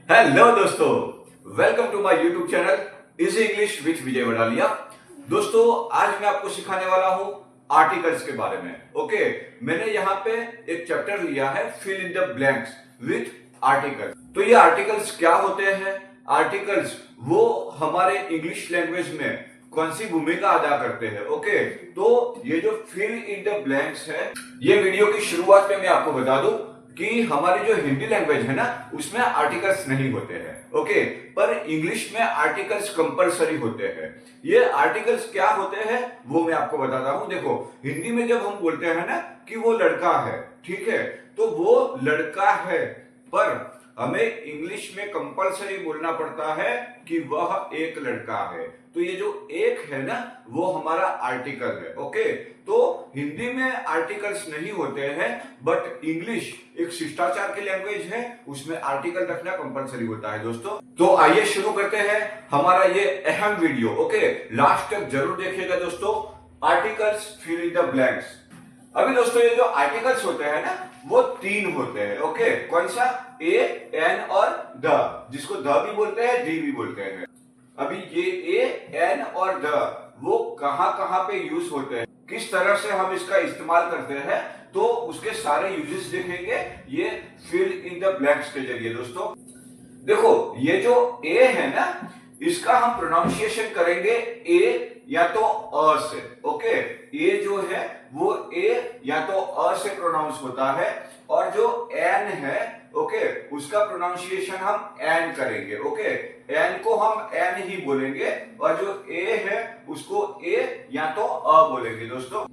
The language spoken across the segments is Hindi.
हेलो दोस्तों, welcome to my YouTube channel easy English with Vijay Vadaliya. दोस्तों, आज मैं आपको सिखाने वाला हूं आर्टिकल्स के बारे में। ओके, मैंने यहाँ पे एक चैप्टर लिया है fill in the blanks with article. तो ये आर्टिकल्स क्या होते हैं? आर्टिकल्स वो हमारे इंग्लिश लैंग्वेज में कौन सी भूमिका अदा करते हैं? ओके, तो ये जो फिल इन द ब्लैंक्स है, ये वीडियो की शुरुआत में मैं आपको बता दूं कि हमारी जो हिंदी लैंग्वेज है ना, उसमें आर्टिकल्स नहीं होते हैं। ओके, पर इंग्लिश में आर्टिकल्स कंपलसरी होते हैं। ये आर्टिकल्स क्या होते हैं वो मैं आपको बताता हूं। देखो, हिंदी में जब हम बोलते हैं ना कि वो लड़का है, ठीक है, तो वो लड़का है, पर हमें इंग्लिश में कंपलसरी बोलना पड़ता है कि वह एक लड़का है। तो ये जो एक है ना, वो हमारा आर्टिकल है। ओके, तो हिंदी में आर्टिकल्स नहीं होते हैं, बट इंग्लिश एक शिष्टाचार की लैंग्वेज है, उसमें आर्टिकल रखना कंपलसरी होता है। दोस्तों, तो आइए शुरू करते हैं हमारा ये अहम वीडियो। ओके, लास्ट तक जरूर देखिएगा दोस्तों। Articles fill in the blanks. अभी दोस्तों, ये जो आर्टिकल्स होते हैं ना, वो तीन होते हैं। ओके, कौन सा? ए, एन और द, जिसको द भी बोलते हैं, डी भी बोलते हैं। अभी ये ए, एन और द वो कहां कहां पे यूज होते हैं, किस तरह से हम इसका इस्तेमाल करते हैं, तो उसके सारे यूजेस देखेंगे ये फिल इन द ब्लैंक्स के जरिए। दोस्तों देखो, ये जो ए है ना, इसका हम प्रोनाउंसिएशन करेंगे ए या तो अ से। ओके, ए जो है वो ए या तो अ से प्रोनाउंस होता है, और जो एन है, ओके, उसका प्रोनाउंसिएशन हम एन करेंगे। ओके, एन को हम एन ही बोलेंगे, और जो ए है उसको ए या तो अ बोलेंगे। दोस्तों,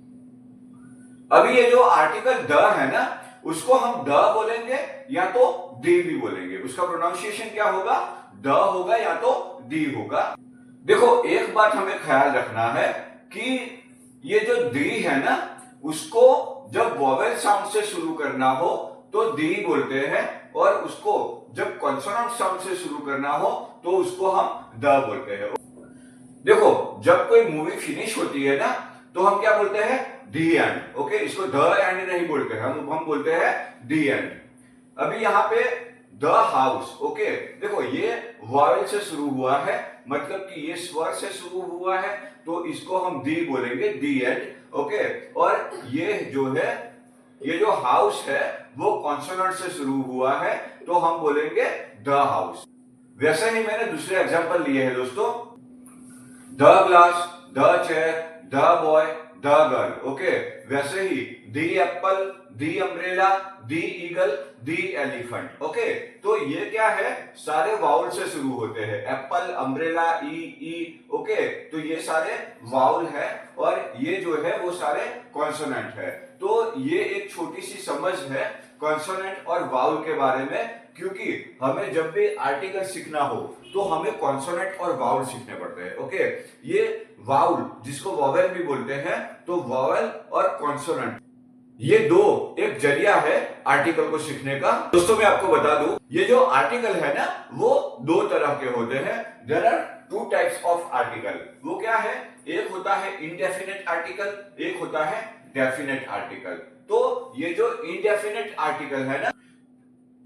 अभी ये जो आर्टिकल द है ना, उसको हम द बोलेंगे या तो डी भी बोलेंगे। उसका प्रोनाउंसिएशन क्या होगा? द होगा या तो डी होगा। देखो, एक बात हमें ख्याल रखना है कि ये जो डी है ना, उसको जब वोवेल साउंड से शुरू करना हो तो डी बोलते हैं, और उसको जब कॉन्सोनेंट साउंड से शुरू करना हो तो उसको हम द बोलते हैं। देखो, जब कोई मूवी फिनिश होती है ना, तो हम क्या बोलते हैं? D and. ओके, इसको द एंड नहीं बोलते हैं, हम बोलते हैं डी एंड। अभी यहाँ पे द हाउस। ओके, देखो, ये वॉवेल से शुरू हुआ है, मतलब कि ये स्वर से शुरू हुआ है, तो इसको हम डी बोलेंगे, डी एंड। ओके, और ये जो है, ये जो हाउस है वो कॉन्सोनेंट से शुरू हुआ है, तो हम बोलेंगे द हाउस। वैसे ही मैंने दूसरे एग्जांपल लिए हैं दोस्तों, the glass, the chair, the boy, the girl. Okay, वैसे ही the apple, the umbrella, the eagle, the elephant. Okay, तो ये क्या है? सारे वाउल से शुरू होते हैं। एप्पल, अम्ब्रेला, ई। ओके, तो ये सारे वाउल है, और ये जो है वो सारे कॉन्सोनेंट है। तो ये एक छोटी सी समझ है कॉन्सोनेंट और वाउल के बारे में, क्योंकि हमें जब भी आर्टिकल सीखना हो तो हमें कॉन्सोनेंट और वाउल सीखने पड़ते हैं। ओके, ये वाउल जिसको वॉवेल भी बोलते हैं, तो वॉवेल और कॉन्सोनेंट ये दो एक जरिया है आर्टिकल को सीखने का। दोस्तों, मैं आपको बता दूं, ये जो आर्टिकल है ना, वो दो तरह के होते हैं। There are two types of article. वो क्या है? एक होता है इनडेफिनेट आर्टिकल, एक होता है डेफिनेट आर्टिकल। तो ये जो इनडेफिनेट आर्टिकल है ना,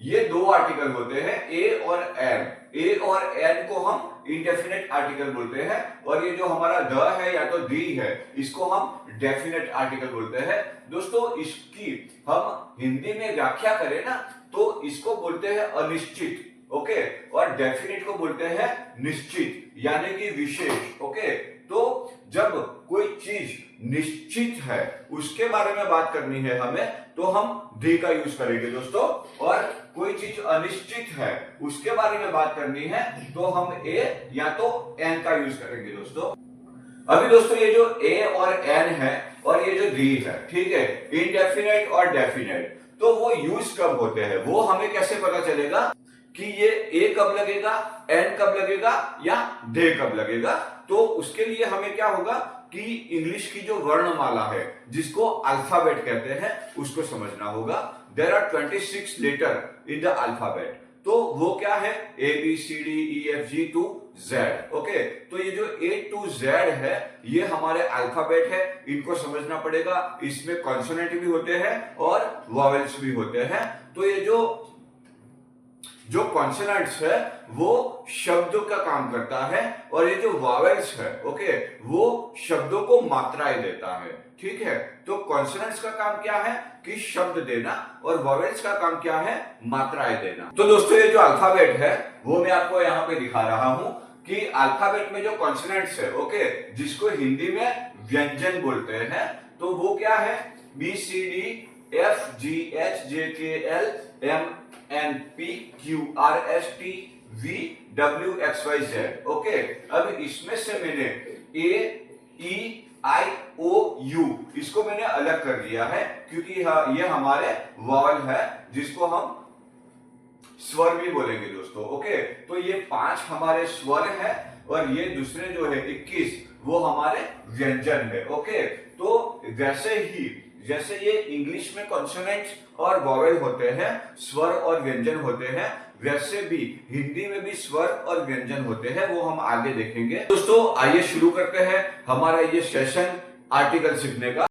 ये दो आर्टिकल होते हैं, ए और एन। ए और एन को हम इंडेफिनेट आर्टिकल बोलते हैं, और ये जो हमारा द है या तो दी है, इसको हम डेफिनेट आर्टिकल बोलते हैं। दोस्तों, इसकी हम हिंदी में व्याख्या करें ना, तो इसको बोलते हैं अनिश्चित। ओके, और डेफिनेट को बोलते हैं निश्चित, यानी कि विशेष। ओके, तो जब कोई चीज निश्चित है, उसके बारे में बात करनी है हमें, तो हम दी का यूज करेंगे दोस्तों। और कोई चीज अनिश्चित है, उसके बारे में बात करनी है, तो हम ए या तो एन का यूज करेंगे दोस्तों। अभी दोस्तों, ये जो ए और एन है और ये जो दी है, ठीक है, इनडेफिनेट और डेफिनेट, तो वो यूज कब होते हैं, वो हमें कैसे पता चलेगा कि ये ए कब लगेगा, एन कब लगेगा, या दे कब लगेगा? तो उसके लिए हमें क्या होगा कि इंग्लिश की जो वर्णमाला है, जिसको अल्फाबेट कहते हैं, उसको समझना होगा। There are 26 letter in the alphabet. तो वो क्या है? A B C D E F G to Z. Okay, तो ये जो ए टू जेड है, ये हमारे अल्फाबेट है, इनको समझना पड़ेगा। इसमें कॉन्सोनेंट भी होते हैं और वॉवेल्स भी होते हैं। तो ये जो जो कॉन्सोनेंट्स है वो शब्दों का काम करता है और ये जो वॉवेल्स है ओके वो शब्दों को मात्राएं देता है। ठीक है, तो कॉन्सोनेंट्स का काम क्या है कि शब्द देना और वॉवेल्स का काम क्या है मात्राएं देना। तो दोस्तों ये जो अल्फाबेट है वो मैं आपको यहाँ पे दिखा रहा हूं कि अल्फाबेट में जो कॉन्सोनेंट्स है ओके जिसको हिंदी में व्यंजन बोलते हैं तो वो क्या है B C D F G H J K L M N P Q R S T V W X Y Z. Okay, अब इसमें से मैंने ए ई आई ओ यू इसको मैंने अलग कर दिया है क्योंकि ये हमारे वॉवल है जिसको हम स्वर भी बोलेंगे दोस्तों। ओके, तो ये 5 हमारे स्वर है और ये दूसरे जो है 21 वो हमारे व्यंजन है। ओके, तो जैसे ये इंग्लिश में कॉन्सोनेंट्स और वॉवेल होते हैं, स्वर और व्यंजन होते हैं, वैसे भी हिंदी में भी स्वर और व्यंजन होते हैं, वो हम आगे देखेंगे। दोस्तों आइए शुरू करते हैं हमारा ये सेशन आर्टिकल सीखने का।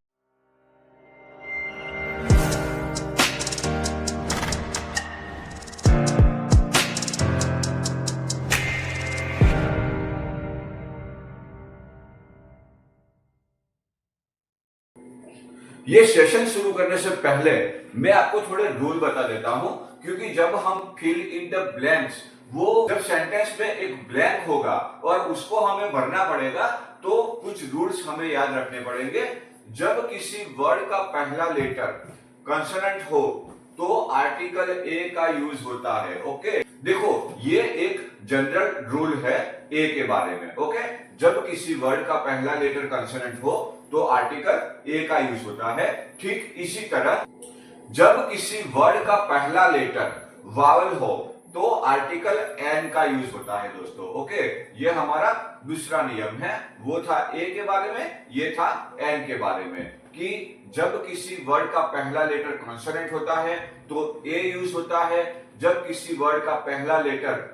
ये सेशन शुरू करने से पहले मैं आपको थोड़े रूल बता देता हूं क्योंकि जब हम फिल इन द ब्लैंक्स वो जब सेंटेंस में एक ब्लैंक होगा और उसको हमें भरना पड़ेगा तो कुछ रूल्स हमें याद रखने पड़ेंगे। जब किसी वर्ड का पहला लेटर कंसोनेंट हो तो आर्टिकल ए का यूज होता है। ओके, देखो ये एक जनरल रूल है ए के बारे में। ओके, जब किसी वर्ड का पहला लेटर कंसोनेंट हो तो आर्टिकल ए का यूज होता है। ठीक इसी तरह जब किसी वर्ड का पहला लेटर वावल हो तो आर्टिकल एन का यूज होता है दोस्तों। ओके, ये हमारा दूसरा नियम है, वो था ए के बारे में, ये था एन के बारे में कि जब किसी वर्ड का पहला लेटर कॉन्सोनेंट होता है तो ए यूज होता है, जब किसी वर्ड का पहला लेटर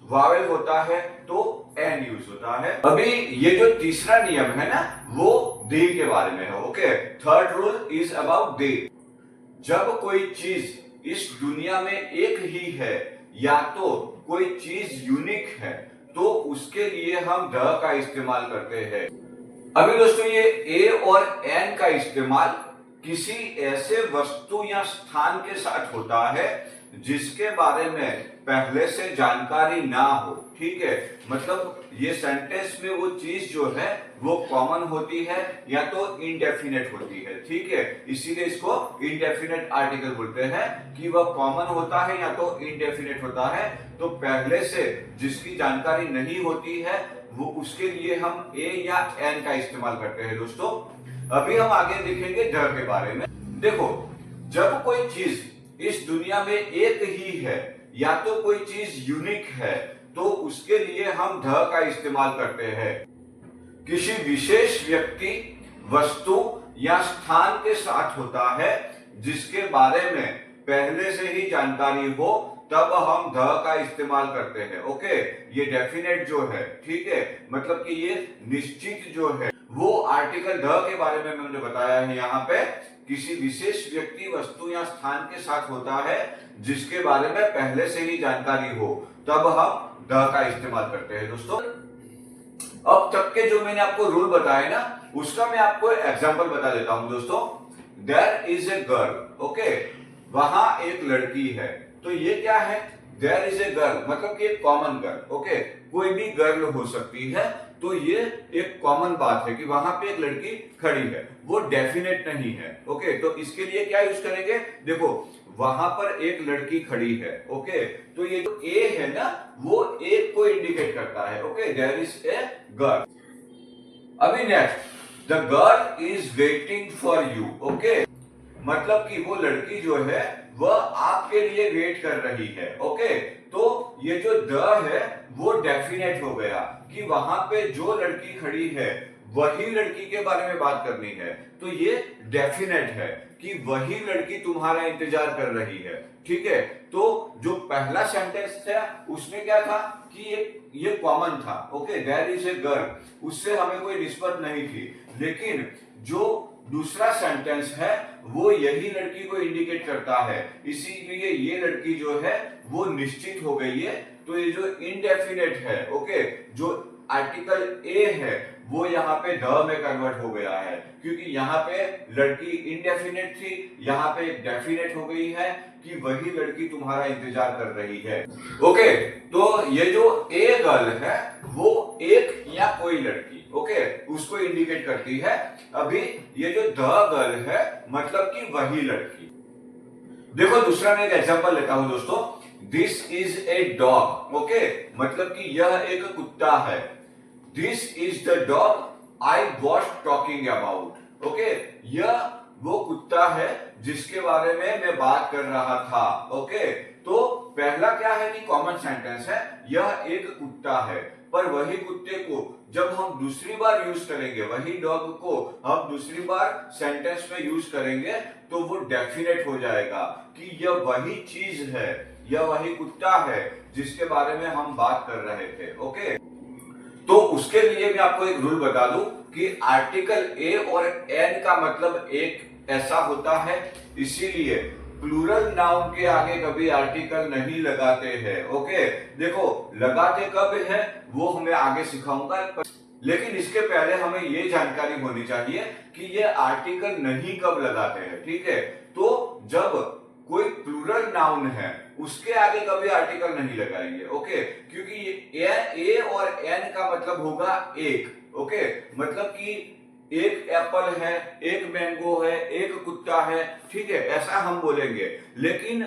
वावेल होता है तो एन यूज होता है। अभी ये जो तीसरा नियम है ना वो दे के बारे में है। Okay, third rule is about the. जब कोई चीज इस दुनिया में एक ही है या तो कोई चीज यूनिक है तो उसके लिए हम द का इस्तेमाल करते हैं। अभी दोस्तों ये ए और एन का इस्तेमाल किसी ऐसे वस्तु या स्थान के साथ होता है जिसके बारे में पहले से जानकारी ना हो। ठीक है, मतलब ये सेंटेंस में वो चीज जो है वो कॉमन होती है या तो इंडेफिनेट होती है। ठीक है, इसीलिए इसको इंडेफिनेट आर्टिकल बोलते हैं कि वह कॉमन होता है या तो इंडेफिनेट होता है। तो पहले से जिसकी जानकारी नहीं होती है वो उसके लिए हम ए या एन का इस्तेमाल करते हैं दोस्तों। अभी हम आगे देखेंगे द के बारे में। देखो, जब कोई चीज इस दुनिया में एक ही है या तो कोई चीज यूनिक है तो उसके लिए हम द का इस्तेमाल करते हैं। किसी विशेष व्यक्ति, वस्तु या स्थान के साथ होता है जिसके बारे में पहले से ही जानकारी हो तब हम द का इस्तेमाल करते हैं। ओके, ये डेफिनेट जो है, ठीक है, मतलब कि ये निश्चित जो है वो आर्टिकल द के बारे में मैंने बताया है यहाँ पे, किसी विशेष व्यक्ति, वस्तु या स्थान के साथ होता है जिसके बारे में पहले से ही जानकारी हो तब हम द का इस्तेमाल करते हैं दोस्तों। अब तक के जो मैंने आपको रूल बताए ना उसका मैं आपको एग्जांपल बता देता हूं दोस्तों। There is a girl. Okay, वहां एक लड़की है, तो ये क्या है, देयर इज ए गर्ल मतलब कि एक कॉमन गर्ल। ओके, कोई भी गर्ल हो सकती है, तो ये एक कॉमन बात है कि वहां पे एक लड़की खड़ी है, वो डेफिनेट नहीं है। ओके, तो इसके लिए क्या यूज करेंगे, देखो वहां पर एक लड़की खड़ी है। ओके, तो ये जो ए है ना वो एक को इंडिकेट करता है। Okay, there is a girl. अभी next, the girl is waiting for you. Okay, मतलब कि वो लड़की जो है वह आपके लिए वेट कर रही है। ओके, तो ये जो द है वो डेफिनेट हो गया कि वहां पे जो लड़की खड़ी है वही लड़की के बारे में बात करनी है, तो ये डेफिनेट है कि वही लड़की तुम्हारा इंतजार कर रही है। ठीक है, तो जो पहला सेंटेंस था उसमें क्या था कि ये कॉमन था। Okay, there is a girl, उससे हमें कोई निस्बत नहीं थी, लेकिन जो दूसरा सेंटेंस है वो यही लड़की को इंडिकेट करता है, इसीलिए ये लड़की जो है वो निश्चित हो गई है। तो ये जो इनडेफिनेट है, ओके, जो आर्टिकल ए है वो यहाँ पे द में कन्वर्ट हो गया है, क्योंकि यहाँ पे लड़की इनडेफिनेट थी, यहाँ पे डेफिनेट हो गई है कि वही लड़की तुम्हारा इंतजार कर रही है। ओके, तो ये जो ए गर्ल है वो एक या कोई लड़की, ओके, उसको इंडिकेट करती है। अभी ये जो द गर्ल है मतलब कि वही लड़की। देखो दूसरा मैं एक एग्जांपल लेता हूं दोस्तों, this is a dog, okay, मतलब कि यह एक कुत्ता है। This is the dog I was talking about, okay, यह वो कुत्ता है जिसके बारे में मैं बात कर रहा था। ओके, तो पहला क्या है कि कॉमन सेंटेंस है, यह एक कुत्ता है, पर वही कुत्ते को जब हम दूसरी बार यूज करेंगे, वही डॉग को हम दूसरी बार सेंटेंस में यूज करेंगे तो वो डेफिनेट हो जाएगा कि यह वही चीज है, यह वही कुत्ता है जिसके बारे में हम बात कर रहे थे। ओके, तो उसके लिए मैं आपको एक रूल बता दूं कि आर्टिकल ए और एन का मतलब एक ऐसा होता है, इसीलिए प्लूरल नाउन के आगे कभी आर्टिकल नहीं लगाते हैं। ओके, देखो लगाते कब है वो हमें आगे सिखाऊंगा, लेकिन इसके पहले हमें ये जानकारी होनी चाहिए कि ये आर्टिकल नहीं कब लगाते हैं। ठीक है, तो जब कोई प्लूरल नाउन है उसके आगे कभी आर्टिकल नहीं लगाएंगे। ओके, क्योंकि ए और एन का मतलब होगा एक। ओके, मतलब कि एक एप्पल है, एक मैंगो है, एक कुत्ता है, ठीक है, ऐसा हम बोलेंगे। लेकिन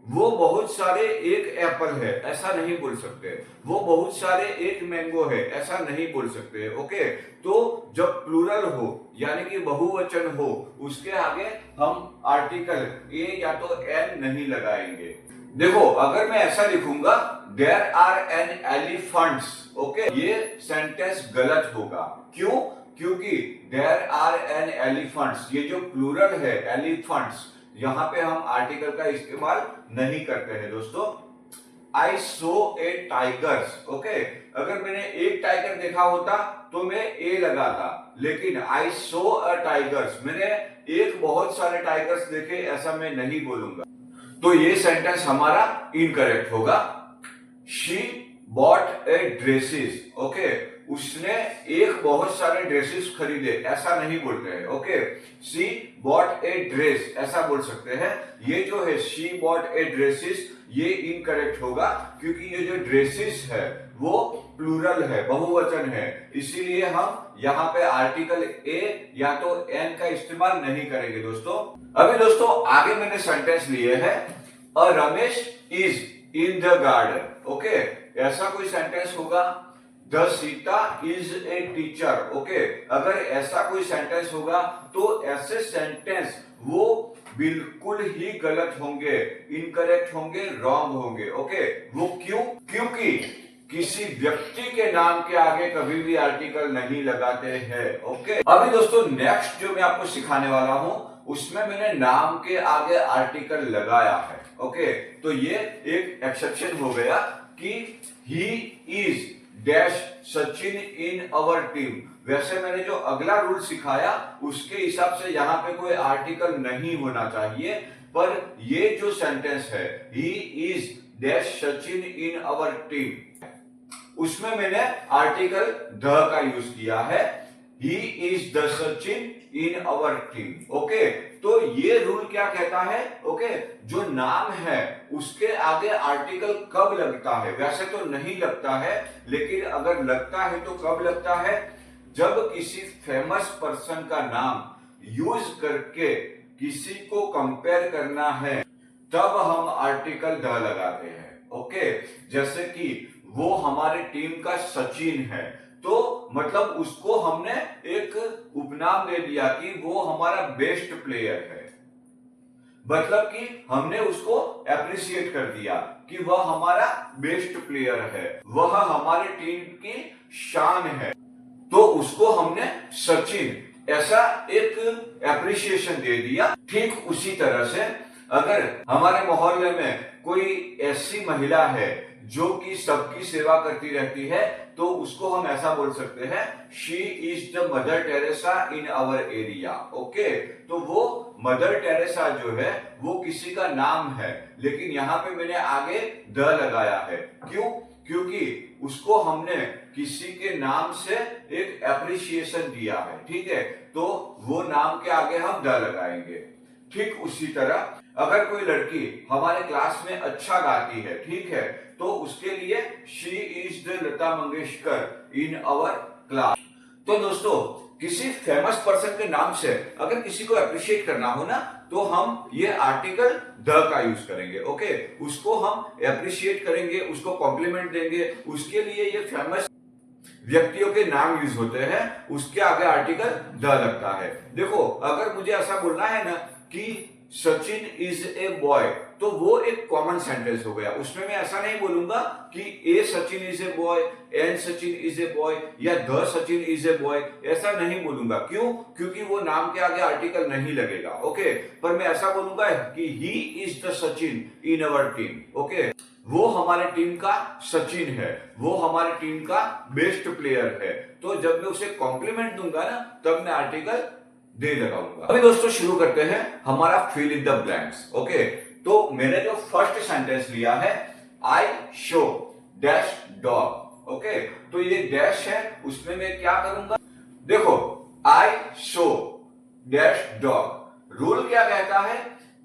वो बहुत सारे एक एप्पल है ऐसा नहीं बोल सकते, वो बहुत सारे एक मैंगो है ऐसा नहीं बोल सकते। ओके, तो जब प्लूरल हो यानी कि बहुवचन हो उसके आगे हम आर्टिकल ए या तो एन नहीं लगाएंगे। देखो अगर मैं ऐसा लिखूंगा there are an elephants, okay, ये सेंटेंस गलत होगा। क्यों? क्योंकि देयर आर एन एलिफेंट्स, ये जो प्लूरल है एलिफेंट्स, यहां पे हम आर्टिकल का इस्तेमाल नहीं करते हैं दोस्तों। आई सो ए टाइगर्स, ओके, अगर मैंने एक टाइगर देखा होता तो मैं ए लगाता, लेकिन आई सो अ टाइगर्स, मैंने एक बहुत सारे टाइगर्स देखे ऐसा मैं नहीं बोलूंगा, तो ये सेंटेंस हमारा इनकरेक्ट होगा। She bought A dresses, okay, उसने एक बहुत सारे ड्रेसेस खरीदे ऐसा नहीं बोलते हैं। Okay, she bought a dress ऐसा बोल सकते हैं। ये जो है शी बॉट ए ड्रेसेस ये इनकरेक्ट होगा, क्योंकि ये जो ड्रेसेस है वो प्लूरल है, बहुवचन है, इसीलिए हम यहाँ पे आर्टिकल ए या तो एन का इस्तेमाल नहीं करेंगे दोस्तों। अभी दोस्तों आगे मैंने सेंटेंस लिए है, a Ramesh is in the garden. Okay, ऐसा कोई सेंटेंस होगा। The Sita is a teacher, okay, अगर ऐसा कोई सेंटेंस होगा तो ऐसे सेंटेंस वो बिल्कुल ही गलत होंगे, इनकरेक्ट होंगे, रॉन्ग होंगे। ओके, वो क्यों? क्योंकि किसी व्यक्ति के नाम के आगे कभी भी आर्टिकल नहीं लगाते हैं। ओके, अभी दोस्तों नेक्स्ट जो मैं आपको सिखाने वाला हूं उसमें मैंने नाम के आगे आर्टिकल लगाया है। ओके, तो ये एक एक्सेप्शन हो गया कि ही is dash Sachin in our team. वैसे मैंने जो अगला रूल सिखाया उसके हिसाब से यहाँ पे कोई आर्टिकल नहीं होना चाहिए, पर ये जो सेंटेंस है he is dash Sachin in our team, उसमें मैंने आर्टिकल द का यूज किया है। He is the Sachin in our team. Okay, तो ये रूल क्या कहता है? ओके, जो नाम है उसके आगे आर्टिकल कब लगता है? वैसे तो नहीं लगता है, लेकिन अगर लगता है तो कब लगता है? जब किसी फेमस पर्सन का नाम यूज करके किसी को कंपेयर करना है तब हम आर्टिकल द लगाते हैं। ओके, जैसे कि वो हमारे टीम का सचिन है तो मतलब उसको हमने एक उपनाम दे दिया कि वो हमारा बेस्ट प्लेयर है, मतलब कि हमने उसको एप्रिशिएट कर दिया कि वह हमारा बेस्ट प्लेयर है, वह हमारे टीम की शान है, तो उसको हमने सचिन ऐसा एक एप्रिशिएशन दे दिया। ठीक उसी तरह से अगर हमारे मोहल्ले में कोई ऐसी महिला है जो कि सबकी सेवा करती रहती है, तो उसको हम ऐसा बोल सकते हैं, she is the mother Teresa in our area. Okay, तो वो मदर टेरेसा जो है वो किसी का नाम है, लेकिन यहाँ पे मैंने आगे द लगाया है। क्यों? क्योंकि उसको हमने किसी के नाम से एक एप्रिसिएशन दिया है, ठीक है, तो वो नाम के आगे हम द लगाएंगे। ठीक उसी तरह अगर कोई लड़की हमारे क्लास में अच्छा गाती है, ठीक है, तो उसके लिए she is the Lata Mangeshkar in our class. तो दोस्तों, किसी फेमस पर्सन के नाम से अगर किसी को अप्रिशिएट करना हो ना, तो हम ये आर्टिकल द का यूज करेंगे। ओके, उसको हम अप्रिशिएट करेंगे, उसको कॉम्प्लीमेंट देंगे, उसके लिए ये फेमस व्यक्तियों के नाम यूज होते हैं, उसके आगे आर्टिकल द लगता है। देखो, अगर मुझे ऐसा बोलना है ना कि सचिन इज ए बॉय, तो वो एक कॉमन सेंटेंस हो गया। उसमें मैं ऐसा नहीं बोलूंगा कि a Sachin is a boy, an Sachin is a boy या the Sachin is a boy, ऐसा नहीं बोलूंगा। क्यों? क्योंकि वो नाम के आगे आर्टिकल नहीं लगेगा। ओके, पर मैं ऐसा बोलूंगा कि ही is the Sachin in our team. Okay, वो हमारे टीम का सचिन है, वो हमारे टीम का बेस्ट प्लेयर है। तो जब मैं उसे कॉम्प्लीमेंट दूंगा ना, तब मैं आर्टिकल दे लगाऊंगा। अभी दोस्तों शुरू करते हैं हमारा fill in the blanks. Okay, तो मैंने जो फर्स्ट सेंटेंस लिया है, I show dash dog. Okay, तो ये डैश है, उसमें मैं क्या करूंगा? देखो, I show dash dog, rule क्या कहता है?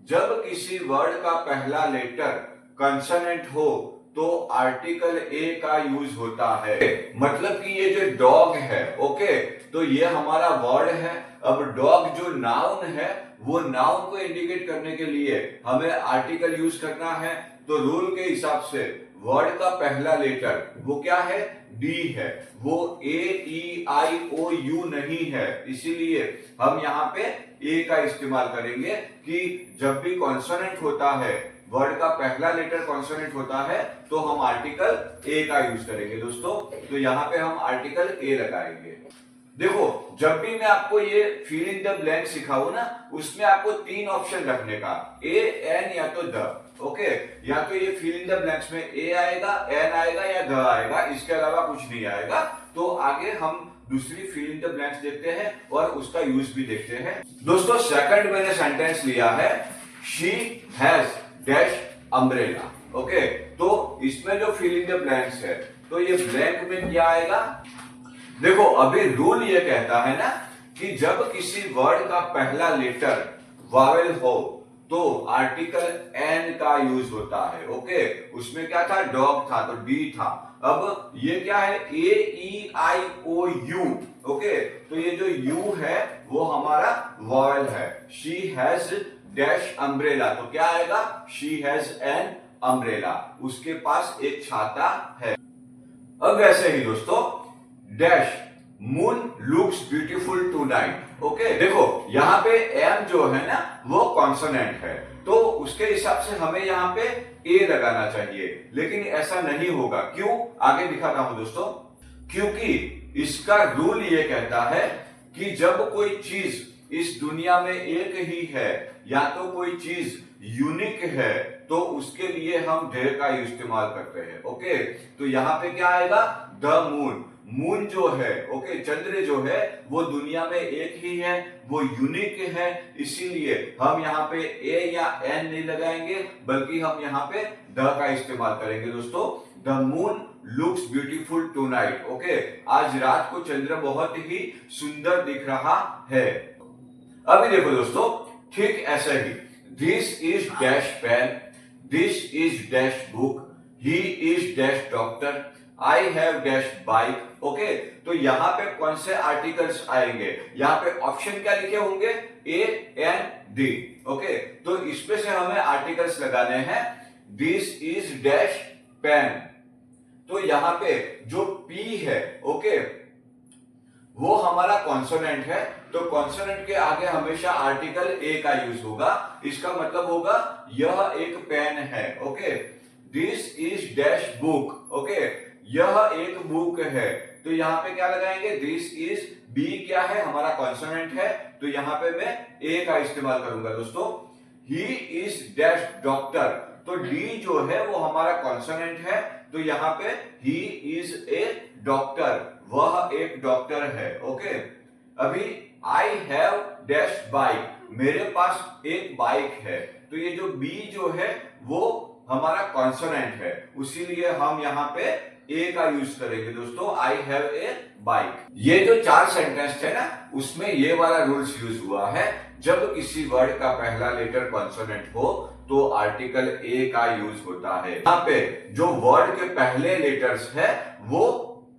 जब किसी वर्ड का पहला लेटर कंसोनेंट हो तो आर्टिकल ए का यूज होता है। मतलब कि ये जो डॉग है, ओके, तो ये हमारा वर्ड है। अब डॉग जो नाउन है, वो नाउन को इंडिकेट करने के लिए हमें आर्टिकल यूज करना है। तो रूल के हिसाब से वर्ड का पहला लेटर वो क्या है? डी है, वो ए ई आई ओ यू नहीं है। इसीलिए हम यहाँ पे ए का इस्तेमाल करेंगे कि जब भी कॉन्सोनेंट होता है, वर्ड का पहला लेटर कॉन्सोनेंट होता है, तो हम आर्टिकल ए का यूज करेंगे दोस्तों। तो यहाँ पे हम आर्टिकल ए लगाएंगे। देखो, जब भी मैं आपको ये फिल इन द ब्लैंक सिखाऊं ना, उसमें आपको 3 ऑप्शन रखने का, ए, एन या तो द। ओके, या तो ये फिल इन द ब्लैंक्स में ए आएगा, एन आएगा या द आएगा, इसके अलावा कुछ नहीं आएगा। तो आगे हम दूसरी फिल इन द ब्लैंक्स देखते हैं और उसका यूज भी देखते हैं। दोस्तों, सेकंड मैंने सेंटेंस लिया है, she has dash umbrella. Okay, तो इसमें जो फिल इन द ब्लैंक्स है, तो ये ब्लैंक में क्या आएगा? देखो, अभी रूल ये कहता है ना कि जब किसी वर्ड का पहला लेटर वावेल हो तो आर्टिकल एन का यूज होता है। ओके, उसमें क्या था? डॉग था, तो डी था। अब ये क्या है? ए ई आई ओ यू। ओके, तो ये जो यू है वो हमारा वावेल है। शी हैज डैश अम्ब्रेला, तो क्या आएगा? शी हैज एन अम्ब्रेला, उसके पास एक छाता है। अब वैसे ही दोस्तों, dash moon looks beautiful tonight. Okay, देखो यहाँ पे एम जो है ना वो कॉन्सोनेंट है, तो उसके हिसाब से हमें यहाँ पे ए लगाना चाहिए, लेकिन ऐसा नहीं होगा। क्यों? आगे दिखाता हूं दोस्तों। क्योंकि इसका रूल ये कहता है कि जब कोई चीज इस दुनिया में एक ही है या तो कोई चीज यूनिक है, तो उसके लिए हम देयर का इस्तेमाल करते हैं। ओके, तो यहाँ पे क्या आएगा? The moon. मून जो है, ओके, चंद्र जो है वो दुनिया में एक ही है, वो यूनिक है, इसीलिए हम यहाँ पे ए या एन नहीं लगाएंगे, बल्कि हम यहाँ पे द का इस्तेमाल करेंगे दोस्तों। The moon looks beautiful tonight. Okay, आज रात को चंद्र बहुत ही सुंदर दिख रहा है। अभी देखो दोस्तों, ठीक ऐसे ही, this is dash pen, this is dash book, he is dash doctor, I have dash bike. Okay, तो यहाँ पे कौन से आर्टिकल्स आएंगे? यहाँ पे ऑप्शन क्या लिखे होंगे? ए, एन, डी। ओके, तो इसमें से हमें आर्टिकल्स लगाने हैं। दिस इज डैश पेन, तो यहाँ पे जो पी है, ओके, वो हमारा कॉन्सोनेंट है, तो कॉन्सोनेंट के आगे हमेशा आर्टिकल ए का यूज होगा। इसका मतलब होगा यह एक पेन है। Okay, this is dash book. Okay, यह एक बुक है, तो यहाँ पे क्या लगाएंगे? दिस इज, बी क्या है? हमारा कॉन्सोनेंट है, तो यहाँ पे मैं ए का इस्तेमाल करूंगा दोस्तों। ही इज डैश डॉक्टर, तो डी जो है वो हमारा कॉन्सोनेंट है, तो यहाँ पे ही इज ए डॉक्टर, वह एक डॉक्टर है। ओके, अभी आई हैव डैश बाइक, मेरे पास एक बाइक है। तो ये जो बी जो है वो हमारा कॉन्सोनेंट है, उसीलिए हम यहाँ पे ए का यूज करेंगे दोस्तों, आई हैव ए बाइक। ये जो 4 सेंटेंस थे ना, उसमें ये वाला रूल्स यूज हुआ है, जब किसी वर्ड का पहला लेटर कॉन्सोनेंट हो तो आर्टिकल ए का यूज होता है। यहाँ पे जो वर्ड के पहले लेटर्स है वो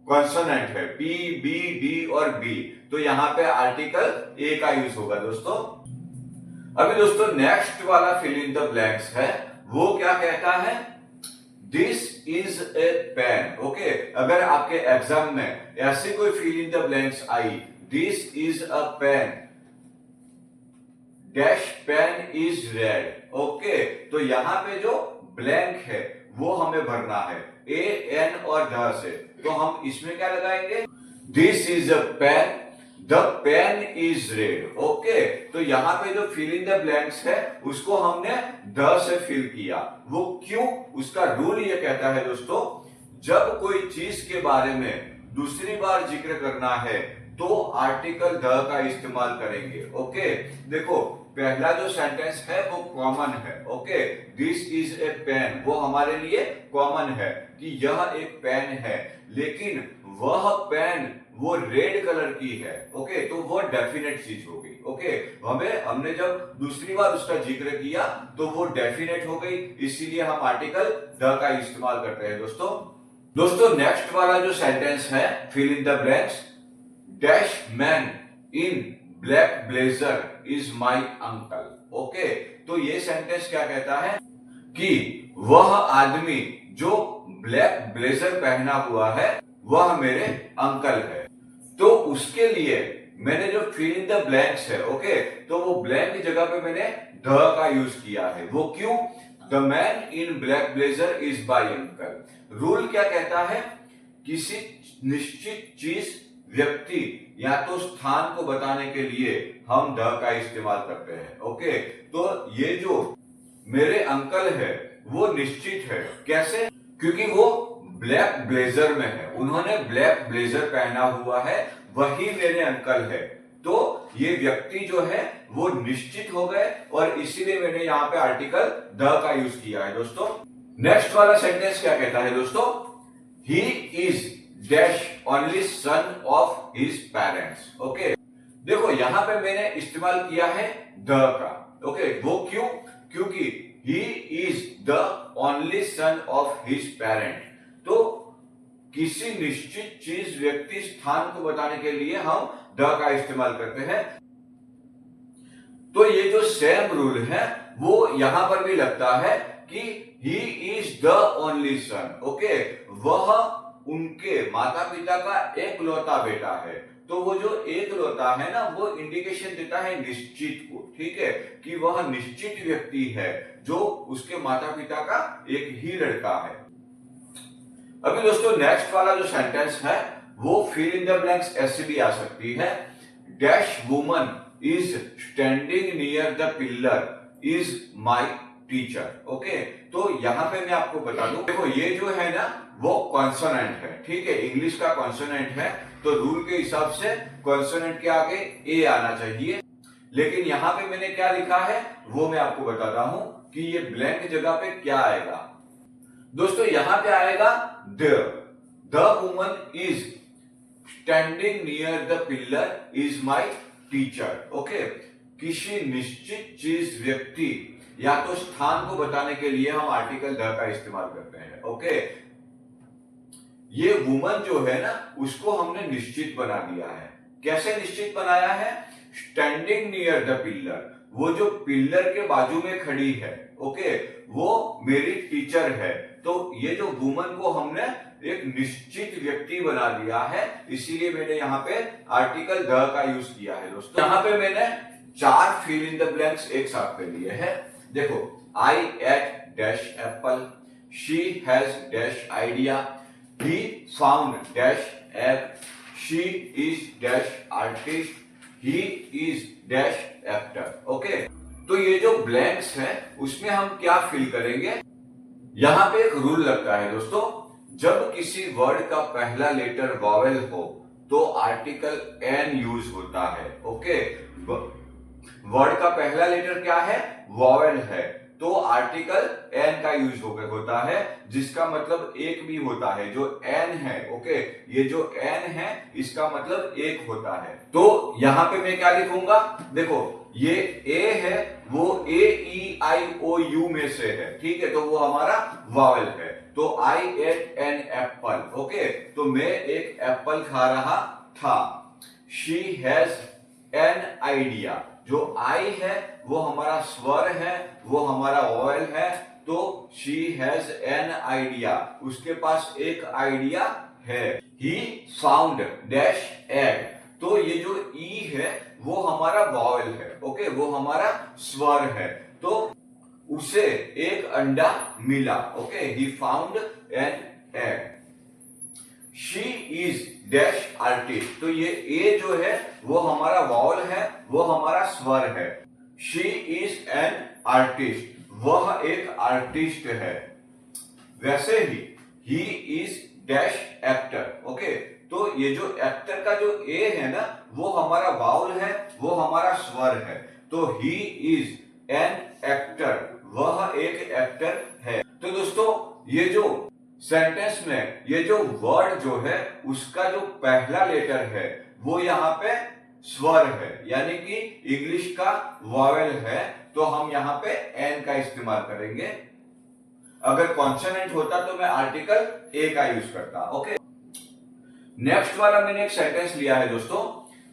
कॉन्सोनेंट है, पी, बी, डी और बी, तो यहाँ पे आर्टिकल ए का यूज होगा दोस्तों। अभी दोस्तों नेक्स्ट वाला फिल इन द ब्लैंक्स है, वो क्या कहता है, this is a pen. Okay, अगर आपके एग्जाम में ऐसी कोई फिल इन द ब्लैंक्स आई, this is a pen, dash pen is red. Okay, तो यहां पे जो ब्लैंक है वो हमें भरना है ए, एन और द से, तो हम इसमें क्या लगाएंगे, this is a pen, the pen is red. Okay, तो यहां पे जो फिल इन द ब्लैंक्स है उसको हमने द से फिल किया, वो क्यों, उसका रूल ये कहता है दोस्तों, जब कोई चीज के बारे में दूसरी बार जिक्र करना है तो आर्टिकल द का इस्तेमाल करेंगे। ओके, देखो पहला जो सेंटेंस है वो कॉमन है। Okay, this is a pen, वो हमारे लिए कॉमन है कि यह एक पेन है, लेकिन वह पेन वो रेड कलर की है। ओके, तो वो डेफिनेट चीज हो गई। ओके, हमने जब दूसरी बार उसका जिक्र किया तो वो डेफिनेट हो गई, इसीलिए हम आर्टिकल द का इस्तेमाल करते हैं दोस्तों नेक्स्ट वाला जो सेंटेंस है fill in the blanks, dash man in black blazer is my uncle. Okay, तो ये सेंटेंस क्या कहता है कि वह आदमी जो ब्लैक ब्लेजर पहना हुआ है वह मेरे अंकल है। तो उसके लिए मैंने जो फिल इन द ब्लैंक्स है, ओके, तो वो ब्लैंक की जगह पे मैंने द का यूज किया है, वो क्यों, the man in black blazer is my uncle. Rule क्या कहता है, किसी निश्चित चीज, व्यक्ति या तो स्थान को बताने के लिए हम द का इस्तेमाल करते हैं। ओके, तो ये जो मेरे अंकल है वो निश्चित है, कैसे, क्योंकि वो ब्लैक ब्लेजर में है, उन्होंने ब्लैक ब्लेजर पहना हुआ है, वही मेरे अंकल है। तो ये व्यक्ति जो है वो निश्चित हो गए और इसीलिए मैंने यहाँ पे आर्टिकल द का यूज किया है दोस्तों। नेक्स्ट वाला सेंटेंस क्या कहता है दोस्तों, he is dash only son of his parents. Okay, देखो यहां पे मैंने इस्तेमाल किया है द का। ओके, वो क्यों, क्योंकि ही is the only son of his parent, तो किसी निश्चित चीज, व्यक्ति, स्थान को बताने के लिए हम द का इस्तेमाल करते हैं। तो ये जो सेम रूल है वो यहां पर भी लगता है कि ही is the only son. Okay, वह उनके माता पिता का एकलौता बेटा है, तो वो जो एकलौता है ना वो इंडिकेशन देता है निश्चित को, ठीक है, कि वह निश्चित व्यक्ति है जो उसके माता पिता का एक ही लड़का है। अभी दोस्तों नेक्स्ट वाला जो सेंटेंस है वो फिल इन द ब्लैंक्स ऐसे भी आ सकती है, dash woman is standing near the pillar is my teacher. Okay, तो यहां पे मैं आपको बता दूं, देखो ये जो है ना वो कॉन्सोनेंट है, ठीक है, इंग्लिश का कॉन्सोनेंट है, तो रूल के हिसाब से कॉन्सोनेंट के आगे ए आना चाहिए, लेकिन यहां पे मैंने क्या लिखा है वो मैं आपको बताता हूं कि ये ब्लैंक जगह पे क्या आएगा दोस्तों। यहां पे आएगा the woman is standing near the pillar is my teacher. Okay, किसी निश्चित चीज, व्यक्ति या तो स्थान को बताने के लिए हम आर्टिकल द का इस्तेमाल करते हैं। ओके, ये वुमन जो है ना उसको हमने निश्चित बना दिया है, कैसे निश्चित बनाया है, स्टैंडिंग नियर द पिलर, वो जो पिलर के बाजू में खड़ी है, ओके, वो मेरी टीचर है। तो ये जो वुमन को हमने एक निश्चित व्यक्ति बना दिया है, इसीलिए मैंने यहाँ पे आर्टिकल द का यूज किया है दोस्तों। यहाँ पे मैंने 4 फिल इन द ब्लैंक्स एक साथ पे लिए हैं। देखो, I ate dash apple, she has dash idea, he found dash egg, she is dash artist, he is dash actor। Okay, तो ये जो ब्लैंक्स है उसमें हम क्या फिल करेंगे, यहां पे एक रूल लगता है दोस्तों, जब किसी वर्ड का पहला लेटर वॉवेल हो तो आर्टिकल एन यूज होता है। ओके, वर्ड का पहला लेटर क्या है? वॉवेल है, तो आर्टिकल एन का यूज होता है, जिसका मतलब एक भी होता है। जो एन है, ओके, ये जो एन है इसका मतलब एक होता है। तो यहां पे मैं क्या लिखूंगा? देखो, ये ए है, वो ए ई आई ओ यू में से है, ठीक है, तो वो हमारा वॉवेल है। तो आई एट एन एप्पल, ओके, तो मैं एक एप्पल खा रहा था। शी हैज एन आइडिया, जो आई है वो हमारा स्वर है, वो हमारा वॉवेल है, तो शी हैज एन आइडिया, उसके पास एक आइडिया है। ही फाउंड डैश एग, तो ये जो ई है वो हमारा वॉवेल है, ओके, वो हमारा स्वर है, तो उसे एक अंडा मिला। Okay, he found an egg. She is dash artist, तो ये ए जो है वो हमारा वॉवल है, वो हमारा स्वर है। शी इज एन आर्टिस्ट, वह एक आर्टिस्ट है। वैसे he is dash actor, okay, तो ये जो एक्टर का जो ए है ना वो हमारा वाउल है, वो हमारा स्वर है, तो ही इज एन एक्टर, वह एक एक्टर है। तो दोस्तों, ये जो सेंटेंस में ये जो वर्ड जो है उसका जो पहला लेटर है वो यहाँ पे स्वर है, यानी कि इंग्लिश का वॉवेल है, तो हम यहाँ पे एन का इस्तेमाल करेंगे। अगर कॉन्सोनेंट होता तो मैं आर्टिकल ए का यूज करता। ओके, नेक्स्ट वाला मैंने एक सेंटेंस लिया है दोस्तों,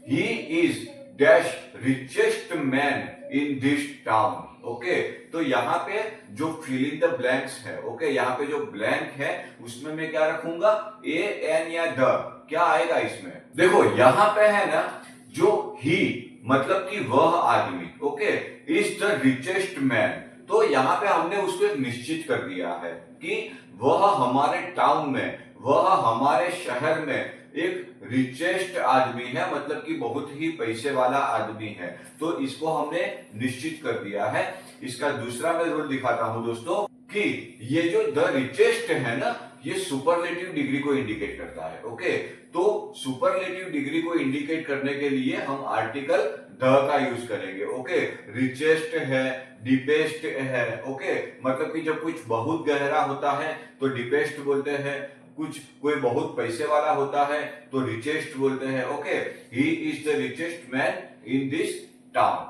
he is dash richest man in this town. Okay, तो यहाँ पे जो फिल इन द ब्लैंक्स है, ओके, यहाँ पे जो ब्लैंक है उसमें मैं क्या रखूंगा? ए एन या द, क्या आएगा इसमें? देखो यहाँ पे है ना, जो ही मतलब कि वह आदमी, okay, is the richest man, तो यहाँ पे हमने उसको एक निश्चित कर दिया है कि वह हमारे टाउन में, वह हमारे शहर में एक रिचेस्ट आदमी है, मतलब कि बहुत ही पैसे वाला आदमी है, तो इसको हमने निश्चित कर दिया है। इसका दूसरा मैं रूल दिखाता हूं दोस्तों, कि ये जो द रिचेस्ट है ना, ये सुपरलेटिव डिग्री को इंडिकेट करता है। ओके, तो सुपरलेटिव डिग्री को इंडिकेट करने के लिए हम आर्टिकल द का यूज करेंगे। ओके, रिचेस्ट है, डीपेस्ट है, ओके, मतलब कि जब कुछ बहुत गहरा होता है तो डीपेस्ट बोलते हैं, कुछ कोई बहुत पैसे वाला होता है तो रिचेस्ट बोलते हैं। Okay, he is the richest man in this town,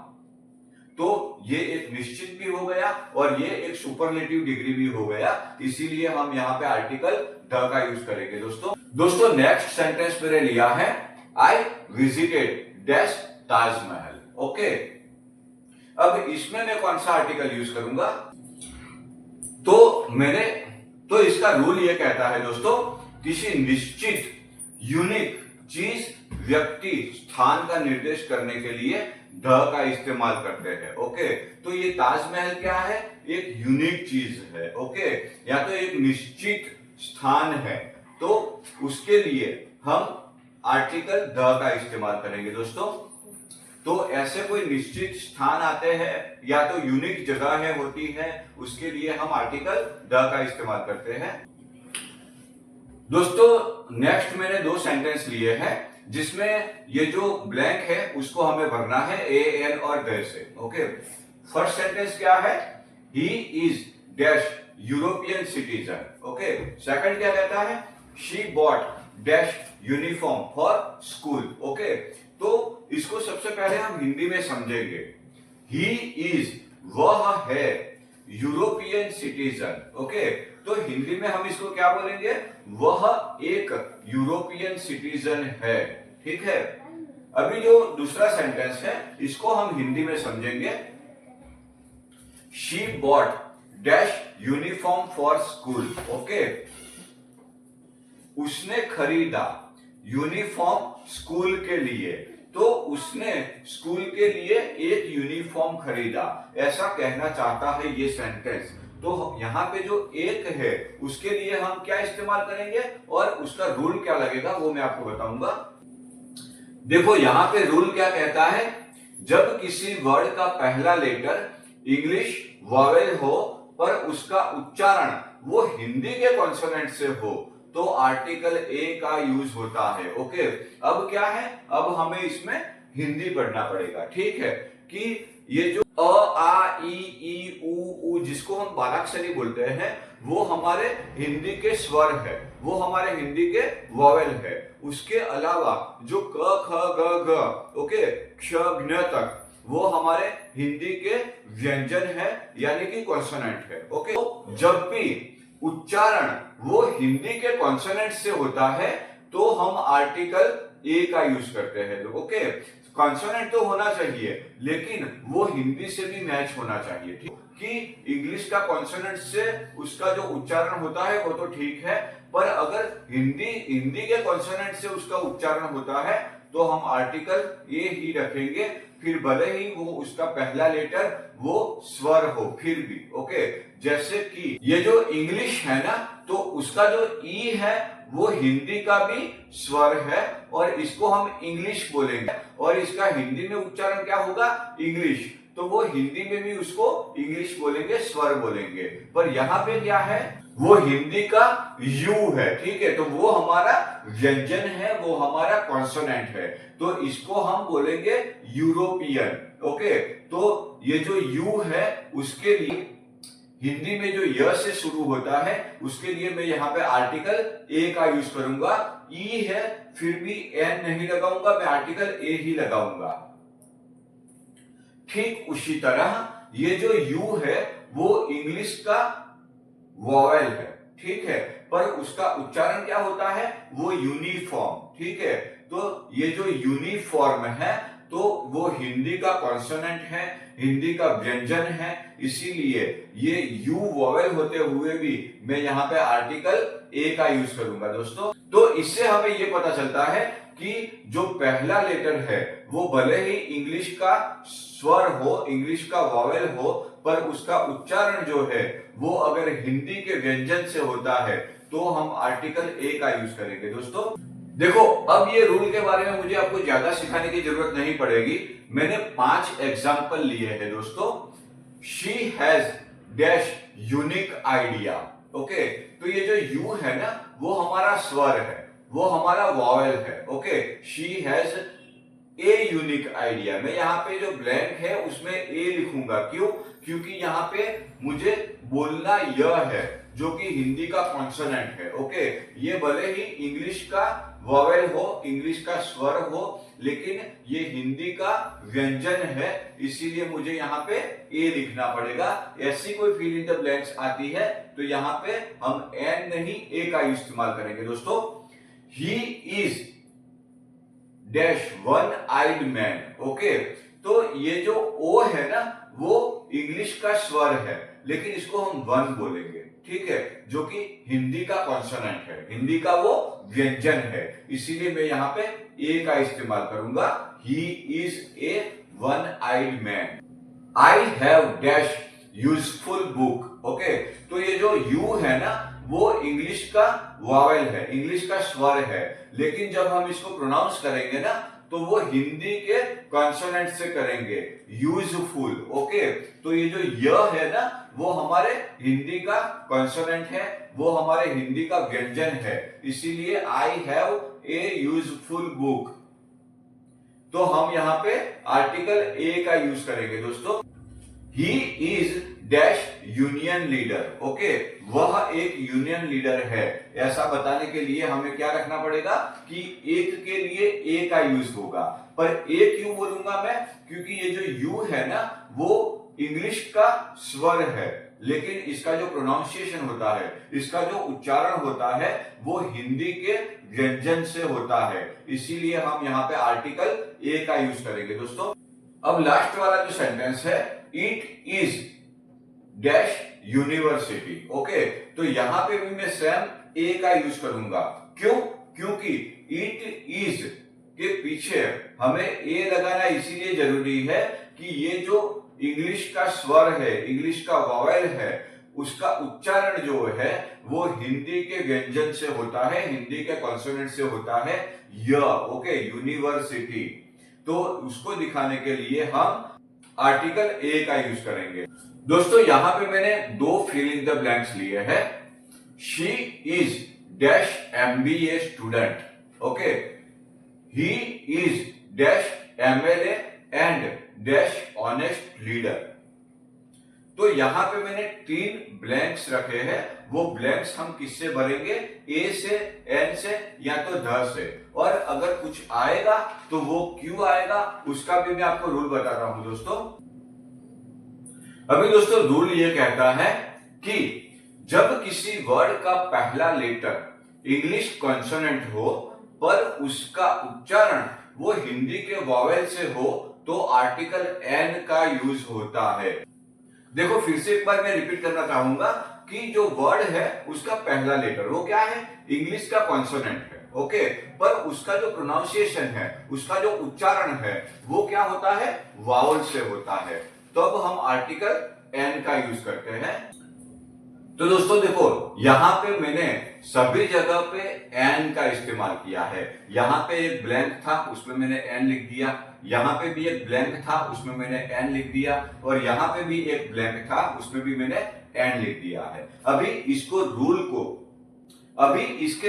तो ये एक निश्चित भी हो गया और ये एक सुपरलेटिव डिग्री भी हो गया, इसीलिए हम यहाँ पे आर्टिकल द का यूज करेंगे। दोस्तों नेक्स्ट सेंटेंस मैंने लिया है, I visited dash Taj Mahal. Okay, अब इसमें मैं कौन सा आर्टिकल यूज करूंगा? तो इसका रूल ये कहता है दोस्तों, किसी निश्चित यूनिक चीज, व्यक्ति, स्थान का निर्देश करने के लिए द का इस्तेमाल करते हैं। ओके, तो ये ताजमहल क्या है? एक यूनिक चीज है। ओके, या तो एक निश्चित स्थान है, तो उसके लिए हम आर्टिकल द का इस्तेमाल करेंगे दोस्तों। तो ऐसे कोई निश्चित स्थान आते हैं या तो यूनिक जगह होती है, उसके लिए हम आर्टिकल द का इस्तेमाल करते हैं। दोस्तों नेक्स्ट मैंने दो सेंटेंस लिए हैं, जिसमें ये जो ब्लैंक है उसको हमें भरना है ए एन और द से। ओके, फर्स्ट सेंटेंस क्या है? He is dash European citizen. Okay, second क्या कहता है? She bought dash uniform for school. Okay, तो इसको सबसे पहले हम हिंदी में समझेंगे। ही इज, वह है, यूरोपियन सिटीजन। ओके, तो हिंदी में हम इसको क्या बोलेंगे? वह एक यूरोपियन सिटीजन है। ठीक है, अभी जो दूसरा सेंटेंस है इसको हम हिंदी में समझेंगे। She bought dash uniform for school. Okay, उसने खरीदा यूनिफॉर्म स्कूल के लिए, तो उसने स्कूल के लिए एक यूनिफॉर्म खरीदा, ऐसा कहना चाहता है ये सेंटेंस। तो यहाँ पे जो एक है उसके लिए हम क्या इस्तेमाल करेंगे और उसका रूल क्या लगेगा वो मैं आपको बताऊंगा। देखो यहाँ पे रूल क्या कहता है, जब किसी वर्ड का पहला लेटर इंग्लिश वॉवेल हो पर उसका उच्चारण वो हिंदी के कॉन्सोनेंट से हो, तो आर्टिकल ए का यूज होता है। ओके, अब क्या है, अब हमें इसमें हिंदी पढ़ना पड़ेगा। ठीक है, कि ये जो अ आ ई उ जिसको हम बालाक्षरी बोलते हैं, वो हमारे हिंदी के स्वर है, वो हमारे हिंदी के वॉवेल है। उसके अलावा जो क ख ग घ, ओके, क्ष ज्ञ तक, वो हमारे हिंदी के व्यंजन है, यानी कि कॉन्सोनेंट है। ओके, तो जब भी उच्चारण वो हिंदी के कॉन्सोनेंट से होता है तो हम आर्टिकल ए का यूज करते हैं। ओके, कॉन्सोनेंट तो होना चाहिए लेकिन वो हिंदी से भी मैच होना चाहिए। ठीक, कि इंग्लिश का कॉन्सोनेंट से उसका जो उच्चारण होता है वो तो ठीक है, पर अगर हिंदी के कॉन्सोनेंट से उसका उच्चारण होता है तो हम आर्टिकल ए ही रखेंगे, फिर भले ही वो उसका पहला लेटर वो स्वर हो फिर भी। ओके, जैसे कि ये जो इंग्लिश है ना, तो उसका जो ई है वो हिंदी का भी स्वर है और इसको हम इंग्लिश बोलेंगे, और इसका हिंदी में उच्चारण क्या होगा, इंग्लिश, तो वो हिंदी में भी उसको इंग्लिश बोलेंगे, स्वर बोलेंगे। पर यहाँ पे क्या है, वो हिंदी का यू है। ठीक है, तो वो हमारा व्यंजन है, वो हमारा कॉन्सोनेंट है, तो इसको हम बोलेंगे यूरोपियन। ओके, तो ये जो यू है उसके लिए हिंदी में जो य से शुरू होता है उसके लिए मैं यहाँ पे आर्टिकल ए का यूज करूंगा। ई है फिर भी एन नहीं लगाऊंगा, मैं आर्टिकल ए ही लगाऊंगा। ठीक उसी तरह ये जो यू है वो इंग्लिश का वॉवेल है। ठीक है, पर उसका उच्चारण क्या होता है, वो यूनिफॉर्म। ठीक है, तो ये जो यूनिफॉर्म है तो वो हिंदी का कॉन्सोनेंट है, हिंदी का व्यंजन है, इसीलिए ये यू वॉवेल होते हुए भी मैं यहाँ पे आर्टिकल ए का यूज करूंगा दोस्तों। तो इससे हमें ये पता चलता है कि जो पहला लेटर है वो भले ही इंग्लिश का स्वर हो, इंग्लिश का वॉवेल हो, पर उसका उच्चारण जो है वो अगर हिंदी के व्यंजन से होता है तो हम आर्टिकल ए का यूज करेंगे दोस्तों। देखो, अब ये रूल के बारे में मुझे आपको ज्यादा सिखाने की जरूरत नहीं पड़ेगी, मैंने 5 एग्जाम्पल लिए हैं दोस्तों। She has dash unique idea. Okay, तो ये जो यू है ना वो हमारा स्वर है, वो हमारा वॉवेल है। Okay, she has a unique idea. मैं यहाँ पे जो ब्लैंक है उसमें ए लिखूंगा, क्यों, क्योंकि यहाँ पे मुझे बोलना य है जो कि हिंदी का कॉन्सोनेंट है। ओके, ये भले ही इंग्लिश का वॉवेल हो, इंग्लिश का स्वर हो, लेकिन ये हिंदी का व्यंजन है, इसीलिए मुझे यहाँ पे ए लिखना पड़ेगा। ऐसी कोई फिल इन द ब्लैंक्स आती है तो यहाँ पे हम एन नहीं ए का इस्तेमाल करेंगे दोस्तों। He is dash one eyed man. Okay, तो ये जो ओ है ना वो इंग्लिश का स्वर है, लेकिन इसको हम वन बोलेंगे। ठीक है, जो कि हिंदी का कॉन्सोनेंट है, हिंदी का वो व्यंजन है, इसीलिए मैं यहाँ पे ए का इस्तेमाल करूंगा। He is a one eyed man. I have dash useful book. Okay, तो ये जो यू है ना वो इंग्लिश का वॉवेल है, इंग्लिश का स्वर है, लेकिन जब हम इसको प्रोनाउंस करेंगे ना तो वो हिंदी के कॉन्सोनेंट से करेंगे, यूजफुल। ओके, तो ये जो य है ना वो हमारे हिंदी का कॉन्सोनेंट है, वो हमारे हिंदी का व्यंजन है, इसीलिए I have a useful book. तो हम यहाँ पे आर्टिकल ए का यूज करेंगे दोस्तों। He is dash union leader. Okay, वह एक यूनियन लीडर है, ऐसा बताने के लिए हमें क्या रखना पड़ेगा कि एक के लिए ए का यूज होगा। पर ए क्यों बोलूंगा मैं, क्योंकि ये जो यू है ना वो इंग्लिश का स्वर है, लेकिन इसका जो प्रोनाउंसिएशन होता है, इसका जो उच्चारण होता है वो हिंदी के व्यंजन से होता है, इसीलिए हम यहाँ पे आर्टिकल ए का यूज करेंगे दोस्तों। अब लास्ट वाला जो सेंटेंस है, it is dash university. Okay, तो यहां पे भी मैं सेम ए का यूज करूंगा। क्यों, क्योंकि इट इज के पीछे हमें ए लगाना इसीलिए जरूरी है कि ये जो इंग्लिश का स्वर है, इंग्लिश का वॉवेल है, उसका उच्चारण जो है वो हिंदी के व्यंजन से होता है, हिंदी के कॉन्सोनेंट से होता है य। ओके, यूनिवर्सिटी, तो उसको दिखाने के लिए हम आर्टिकल ए का यूज करेंगे दोस्तों। यहां पे मैंने 2 फिल इन द ब्लैंक्स लिए हैं। She is dash MBA student, okay, he is dash MLA and dash honest leader. तो यहां पे मैंने 3 ब्लैंक्स रखे हैं। वो ब्लैंक्स हम किससे भरेंगे? ए से, एन से या तो ध से। और अगर कुछ आएगा तो वो क्यों आएगा उसका भी मैं आपको रूल बता रहा हूं दोस्तों। अभी दोस्तों रूल ये कहता है कि जब किसी वर्ड का पहला लेटर इंग्लिश कॉन्सोनेंट हो पर उसका उच्चारण वो हिंदी के वॉवेल से हो तो आर्टिकल एन का यूज होता है। देखो फिर से एक बार मैं रिपीट करना चाहूंगा कि जो वर्ड है उसका पहला लेटर वो क्या है? इंग्लिश का कॉन्सोनेंट है, ओके, पर उसका जो प्रोनाउंसिएशन है, उसका जो उच्चारण है वो क्या होता है? वावल से होता है। तो अब हम आर्टिकल एन का यूज करते हैं। तो दोस्तों देखो यहां पे मैंने सभी जगह पे एन का इस्तेमाल किया है। यहां पे एक ब्लैंक था उसमें मैंने एन लिख दिया, यहां पे भी एक ब्लैंक था उसमें मैंने एन लिख दिया, और यहां पे भी एक ब्लैंक था उसमें भी मैंने एन लिख दिया है। अभी इसके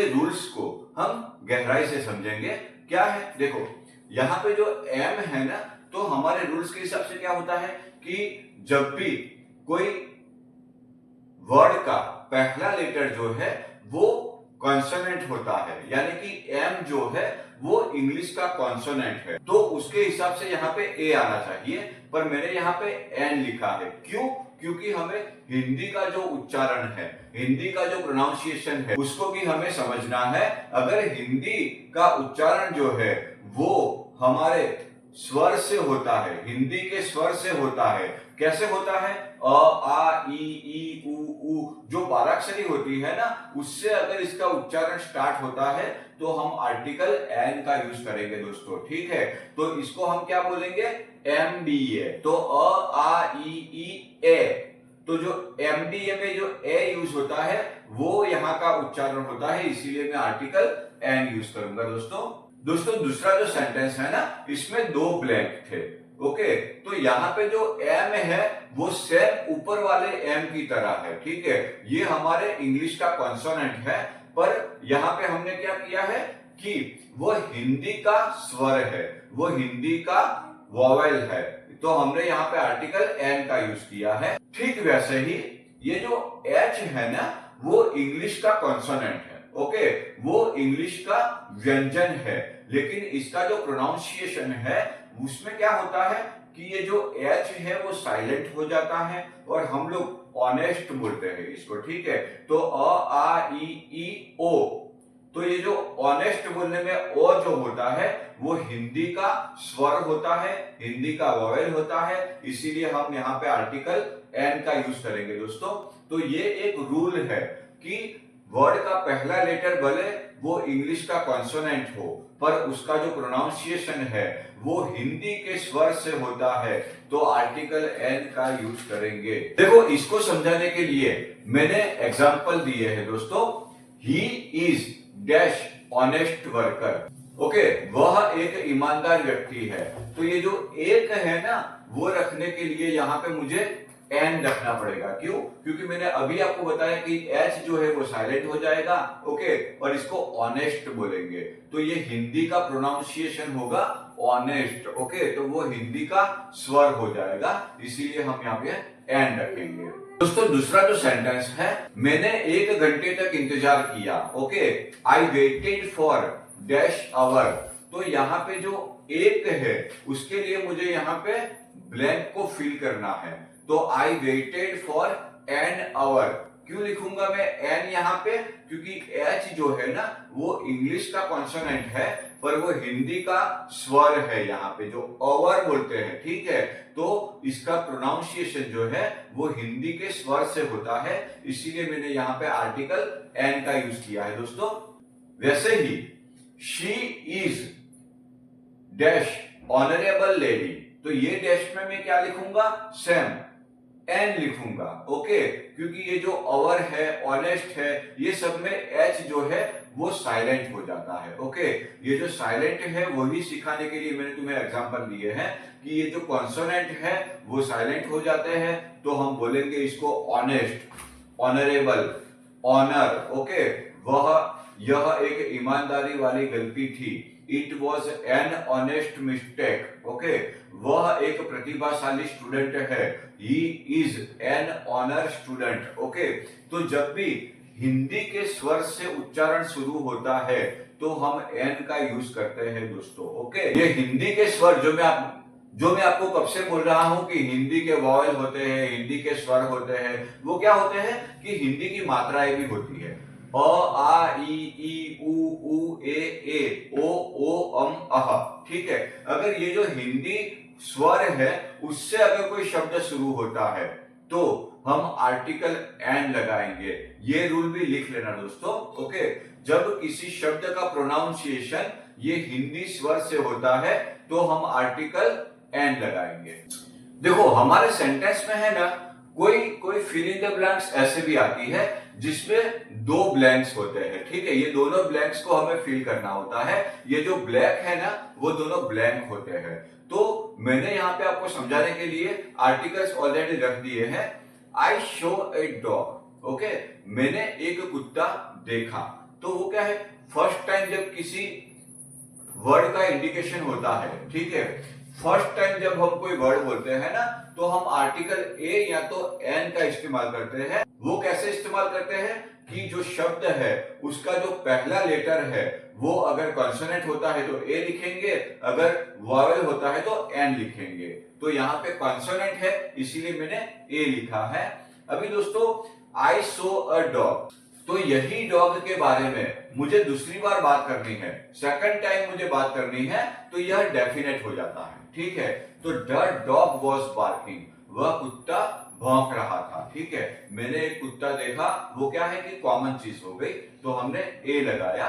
रूल्स को हम गहराई से समझेंगे। क्या है देखो, यहां पे जो एम है ना, तो हमारे रूल्स के हिसाब से क्या होता है कि जब भी कोई वर्ड का पहला लेटर जो है वो कॉन्सोनेंट होता है, यानी कि एम जो है वो इंग्लिश का कॉन्सोनेंट है, तो उसके हिसाब से यहाँ पे ए आना चाहिए, पर मैंने यहाँ पे एन लिखा है। क्यों? क्योंकि हमें हिंदी का जो उच्चारण है, हिंदी का जो प्रोनाउंसिएशन है उसको भी हमें समझना है। अगर हिंदी का उच्चारण जो है वो हमारे स्वर से होता है, हिंदी के स्वर से होता है। कैसे होता है? अ, आ, ई, उ, जो 12 अक्षरी होती है ना, उससे अगर इसका उच्चारण स्टार्ट होता है तो हम आर्टिकल एन का यूज करेंगे दोस्तों, ठीक है। तो इसको हम क्या बोलेंगे? MBA। तो अ, आ, ई, ए। तो जो MBA में जो ए यूज होता है वो यहाँ का उच्चारण होता है, इसीलिए मैं आर्टिकल एन यूज करूंगा दोस्तों दूसरा जो सेंटेंस है ना, इसमें 2 ब्लैंक थे, ओके। तो यहाँ पे जो एम है वो सेम ऊपर वाले एम की तरह है, ठीक है। ये हमारे इंग्लिश का कॉन्सोनेंट है, पर यहाँ पे हमने क्या किया है कि वो हिंदी का स्वर है, वो हिंदी का वॉवेल है, तो हमने यहाँ पे आर्टिकल एन का यूज किया है। ठीक वैसे ही ये जो एच है ना, वो इंग्लिश का कॉन्सोनेंट है, ओके, वो इंग्लिश का व्यंजन है, लेकिन इसका जो प्रोनाउंसिएशन है उसमें क्या होता है कि ये जो एच है वो साइलेंट हो जाता है और हम लोग ऑनेस्ट बोलते हैं इसको, ठीक है। तो अ, आ, ई, ओ। तो ये जो ऑनेस्ट बोलने में ओ जो होता है वो हिंदी का स्वर होता है, हिंदी का वॉवेल होता है, इसीलिए हम यहाँ पे आर्टिकल एन का यूज करेंगे दोस्तों। तो ये एक रूल है कि वर्ड का पहला लेटर भले वो इंग्लिश का कॉन्सोनेंट हो, पर उसका जो प्रोनाउंसिएशन है वो हिंदी के स्वर से होता है, तो आर्टिकल एन का यूज करेंगे। देखो इसको समझाने के लिए मैंने एग्जांपल दिए हैं दोस्तों। He is dash honest worker, okay, वह एक ईमानदार व्यक्ति है। तो ये जो एक है ना, वो रखने के लिए यहाँ पे मुझे एन रखना पड़ेगा। क्यों? क्योंकि मैंने अभी आपको बताया कि एच जो है वो साइलेंट हो जाएगा, ओके, और इसको ऑनेस्ट बोलेंगे, तो ये हिंदी का प्रोनाउंसिएशन होगा ऑनेस्ट, ओके, तो वो हिंदी का स्वर हो जाएगा, इसीलिए हम यहाँ पे एन रखेंगे। दोस्तों दूसरा जो सेंटेंस है, मैंने 1 घंटे तक इंतजार किया, okay, I waited for dash hour. तो यहाँ पे जो एक है उसके लिए मुझे यहाँ पे ब्लैंक को फिल करना है, तो आई वेटेड फॉर एन आवर। क्यों लिखूंगा मैं एन यहाँ पे? क्योंकि एच जो है ना वो इंग्लिश का कॉन्सोनेंट है, पर वो हिंदी का स्वर है, यहाँ पे जो आवर बोलते हैं, ठीक है। तो इसका प्रोनाउंसिएशन जो है वो हिंदी के स्वर से होता है, इसीलिए मैंने यहाँ पे आर्टिकल एन का यूज किया है दोस्तों। वैसे ही she is dash honourable lady, तो ये डैश में मैं क्या लिखूंगा? सेम एन लिखूंगा, ओके, क्योंकि ये जो अवर है, ऑनेस्ट है, ये सब में एच जो है वो साइलेंट हो जाता है, ओके। ये जो साइलेंट है वही सिखाने के लिए मैंने तुम्हें एग्जांपल दिए हैं कि ये जो कॉन्सोनेंट है वो साइलेंट हो जाते हैं, तो हम बोलेंगे इसको ऑनेस्ट, ऑनरेबल, ऑनर, ओके, वह यह एक ईमानदारी वाली गलती थी। It was an honest mistake. Okay, वह एक प्रतिभाशाली स्टूडेंट है। He is an honour student. Okay, तो जब भी हिंदी के स्वर से उच्चारण शुरू होता है तो हम एन का यूज करते हैं दोस्तों। ओके, ये हिंदी के स्वर जो मैं आपको कब से बोल रहा हूं कि हिंदी के वॉयल होते हैं, हिंदी के स्वर होते हैं, वो क्या होते हैं कि हिंदी की मात्राएं भी होती है। अ, आ, ई, उ, ए, ओ, अह। ठीक है, अगर ये जो हिंदी स्वर है उससे अगर कोई शब्द शुरू होता है तो हम आर्टिकल एन लगाएंगे। ये रूल भी लिख लेना दोस्तों। ओके, जब किसी शब्द का प्रोनाउंसिएशन ये हिंदी स्वर से होता है तो हम आर्टिकल एन लगाएंगे। देखो हमारे सेंटेंस में है ना, कोई फिल इन द ब्लैंक्स ऐसे भी आती है जिसमें दो ब्लैंक्स होते हैं। ठीक है, ये दोनों ब्लैंक्स को हमें फिल करना होता है। ये जो ब्लैक है ना, वो दोनों ब्लैंक होते हैं। तो मैंने यहाँ पे आपको समझाने के लिए आर्टिकल्स ऑलरेडी रख दिए हैं। आई शो ए डॉग। ओके, मैंने एक कुत्ता देखा। तो वो क्या है, फर्स्ट टाइम जब किसी वर्ड का इंडिकेशन होता है, ठीक है, फर्स्ट टाइम जब हम कोई वर्ड बोलते हैं ना तो हम आर्टिकल ए या तो एन का इस्तेमाल करते हैं। वो कैसे इस्तेमाल करते हैं कि जो शब्द है उसका जो पहला लेटर है वो अगर कॉन्सोनेंट होता है तो ए लिखेंगे, अगर वॉवेल होता है तो एन लिखेंगे। तो यहाँ पे कॉन्सोनेंट है इसीलिए मैंने ए लिखा है। अभी दोस्तों आई सो अ डॉग, तो यही डॉग के बारे में मुझे दूसरी बार बात करनी है, सेकंड टाइम मुझे बात करनी है तो यह डेफिनेट हो जाता है। ठीक है, तो द डॉग वॉज बार्किंग, वह कुत्ता भौंक रहा था। ठीक है, मैंने एक कुत्ता देखा, वो क्या है कि कॉमन चीज हो गई तो हमने ए लगाया।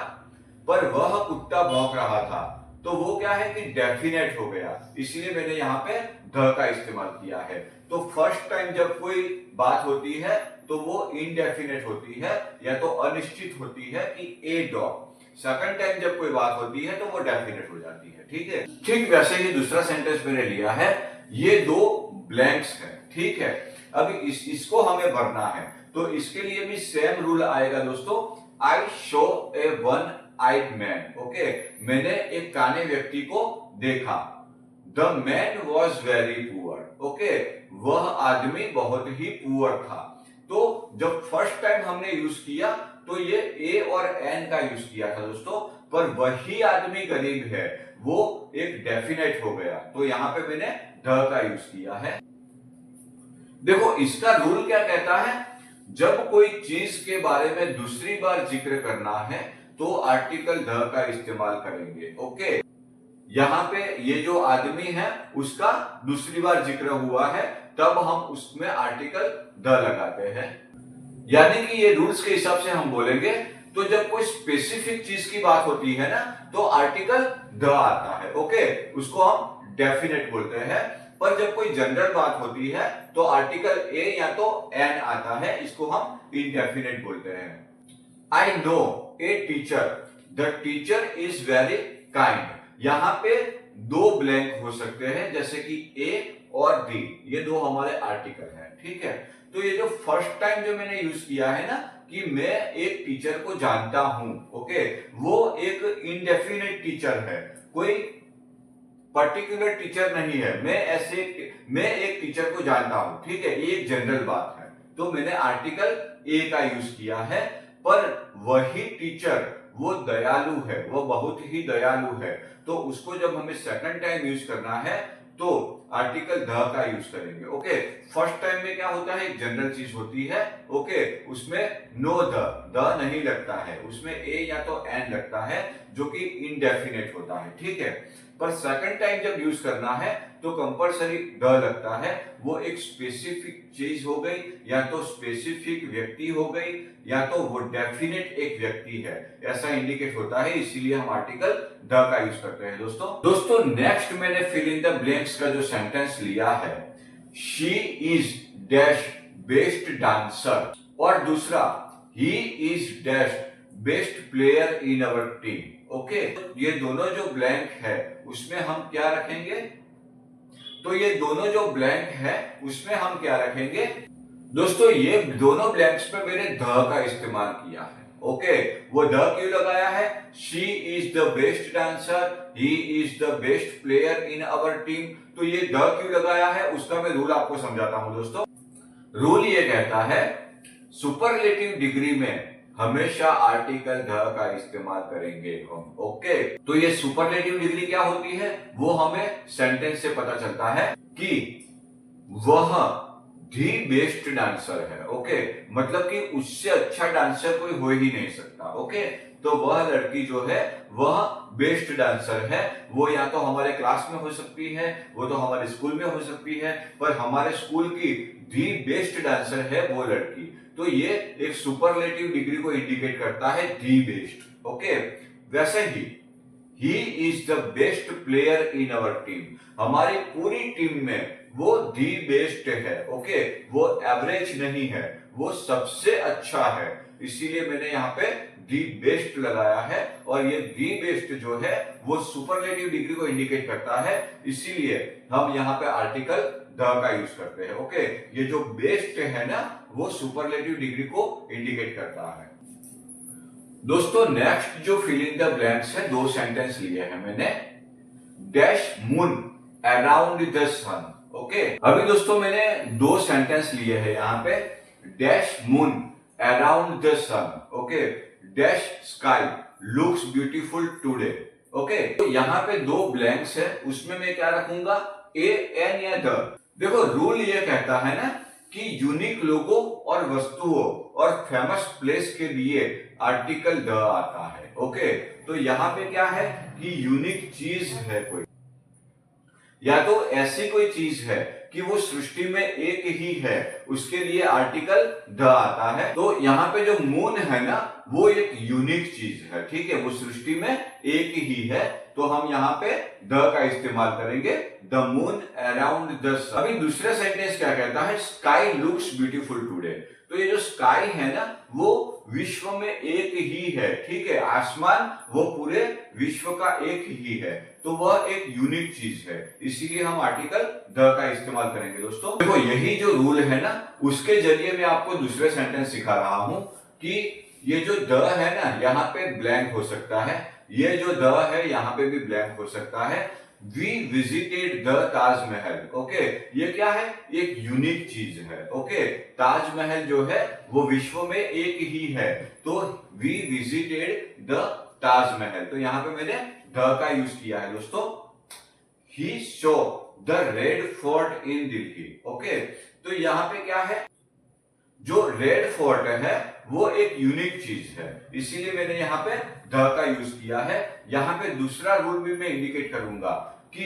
पर वह कुत्ता भौंक रहा था तो वो क्या है कि डेफिनेट हो गया, इसलिए मैंने यहाँ पे द का इस्तेमाल किया है। तो फर्स्ट टाइम जब कोई बात होती है तो वो इनडेफिनेट होती है या तो अनिश्चित होती है कि ए डॉग। सेकंड टाइम जब कोई बात होती है तो वो डेफिनेट हो जाती है। ठीक है, ठीक वैसे ही दूसरा सेंटेंस मैंने लिया है, ये दो ब्लैंक्स है। ठीक है, अब इसको हमें भरना है तो इसके लिए भी सेम रूल आएगा दोस्तों। I show a one eyed man. Okay, मैंने एक काने व्यक्ति को देखा। The man was very poor. Okay, वह आदमी बहुत ही पुअर था। तो जब फर्स्ट टाइम हमने यूज किया तो ये ए और एन का यूज किया था दोस्तों, पर वही आदमी गरीब है, वो एक डेफिनेट हो गया तो यहां पे मैंने द का यूज किया है। देखो इसका रूल क्या कहता है, जब कोई चीज के बारे में दूसरी बार जिक्र करना है तो आर्टिकल द का इस्तेमाल करेंगे। ओके, यहाँ पे ये जो आदमी है उसका दूसरी बार जिक्र हुआ है तब हम उसमें आर्टिकल द लगाते हैं। यानी कि ये रूल्स के हिसाब से हम बोलेंगे तो जब कोई स्पेसिफिक चीज की बात होती है ना तो आर्टिकल द आता है। ओके, उसको हम डेफिनेट बोलते हैं। पर जब कोई जनरल बात होती है तो आर्टिकल ए या तो एन आता है, इसको हम इनडेफिनेट बोलते हैं। I know a teacher, the teacher is very kind. यहाँ पे दो ब्लैंक हो सकते हैं जैसे कि ए और दी, ये दो हमारे आर्टिकल हैं। ठीक है, तो ये जो फर्स्ट टाइम जो मैंने यूज किया है ना कि मैं एक टीचर को जानता हूं, ओके, वो एक इनडेफिनेट टीचर है, कोई पर्टिकुलर टीचर नहीं है। मैं एक टीचर को जानता हूं। ठीक है, ये एक जनरल बात है तो मैंने आर्टिकल ए का यूज किया है। पर वही टीचर वो दयालु है, वो बहुत ही दयालु है, तो उसको जब हमें सेकंड टाइम यूज करना है तो आर्टिकल द का यूज करेंगे। ओके, फर्स्ट टाइम में क्या होता है, एक जनरल चीज होती है। ओके, उसमें नो द नहीं लगता है, उसमें ए या तो एन लगता है जो कि इनडेफिनेट होता है। ठीक है, पर सेकंड टाइम जब यूज करना है तो कंपलसरी द लगता है। वो एक स्पेसिफिक चीज हो गई या तो स्पेसिफिक व्यक्ति हो गई या तो वो डेफिनेट एक व्यक्ति है, ऐसा इंडिकेट होता है, इसीलिए हम आर्टिकल द का यूज करते हैं दोस्तों। नेक्स्ट मैंने फिल इन द ब्लैंक्स का जो सेंटेंस लिया है, she is dash best dancer, और दूसरा ही is dash best player in our team. Okay, ये दोनों जो ब्लैंक है उसमें हम क्या रखेंगे, तो ये दोनों जो ब्लैंक है उसमें हम क्या रखेंगे दोस्तों, ये दोनों ब्लैंक्स पे मैंने द का इस्तेमाल किया है। ओके, वो द क्यों लगाया है? She is the best dancer, he is the best player in our team. तो ये द क्यों लगाया है उसका मैं रूल आपको समझाता हूं दोस्तों। रूल ये कहता है सुपरलेटिव डिग्री में हमेशा आर्टिकल द का इस्तेमाल करेंगे हम। ओके, तो ये सुपरलेटिव डिग्री क्या होती है वो हमें सेंटेंस से पता चलता है कि वह दी बेस्ट डांसर है। ओके, मतलब कि उससे अच्छा डांसर कोई हो ही नहीं सकता। ओके, तो वह लड़की जो है वह बेस्ट डांसर है। वो या तो हमारे क्लास में हो सकती है, वो तो हमारे स्कूल में हो सकती है, पर हमारे स्कूल की दी बेस्ट डांसर है वो लड़की। तो ये एक सुपरलेटिव डिग्री को इंडिकेट करता है, दी बेस्ट। ओके, वैसे he is the best player in our team. हमारी पूरी टीम में वो दी बेस्ट है। ओके, वो एवरेज नहीं है, वो सबसे अच्छा है। इसीलिए मैंने यहाँ पे दी बेस्ट लगाया है, और ये दी बेस्ट जो है वो सुपरलेटिव डिग्री को इंडिकेट करता है, इसीलिए हम यहाँ पे आर्टिकल द का यूज करते हैं। ओके, ये जो बेस्ट है ना वो सुपरलेटिव डिग्री को इंडिकेट करता है। दोस्तों नेक्स्ट जो फिल इन द ब्लैंक्स है, दो सेंटेंस लिए हैं मैंने। Dash moon around the sun. Okay, अभी दोस्तों मैंने दो सेंटेंस लिए हैं यहाँ पे। Dash moon around the sun. Okay, dash sky looks beautiful today. Okay, तो यहाँ पे दो ब्लैंक्स है, उसमें मैं क्या रखूंगा, ए एन या द। देखो रूल ये कहता है ना कि यूनिक लोगों और वस्तुओं और फेमस प्लेस के लिए आर्टिकल द आता है। ओके, तो यहाँ पे क्या है कि यूनिक चीज है कोई, या तो ऐसी कोई चीज है कि वो सृष्टि में एक ही है, उसके लिए आर्टिकल द आता है। तो यहाँ पे जो मून है ना वो एक यूनिक चीज है, ठीक है, वो सृष्टि में एक ही है, तो हम यहाँ पे द का इस्तेमाल करेंगे, द मून अराउंड द सन। अभी दूसरा सेंटेंस क्या कहता है, स्काई लुक्स ब्यूटीफुल टुडे। तो ये जो स्काई है ना वो विश्व में एक ही है, ठीक है, आसमान वो पूरे विश्व का एक ही है, तो वह एक यूनिक चीज है, इसीलिए हम आर्टिकल द का इस्तेमाल करेंगे। दोस्तों देखो यही जो रूल है ना उसके जरिए मैं आपको दूसरे सेंटेंस सिखा रहा हूं कि ये जो द है ना यहाँ पे ब्लैंक हो सकता है, ये जो द है यहाँ पे भी ब्लैंक हो सकता है। We visited the Taj Mahal. Okay, ये क्या है, एक यूनिक चीज है। ओके, ताजमहल जो है वो विश्व में एक ही है, तो वी विजिटेड द ताजमहल, तो यहाँ पे मैंने द का यूज किया है दोस्तों। He saw the red fort in Delhi. Okay, तो यहाँ पे क्या है, जो रेड फोर्ट है वो एक यूनिक चीज है, इसीलिए मैंने यहाँ पे द का यूज किया है। यहाँ पे दूसरा रूल भी मैं इंडिकेट करूंगा कि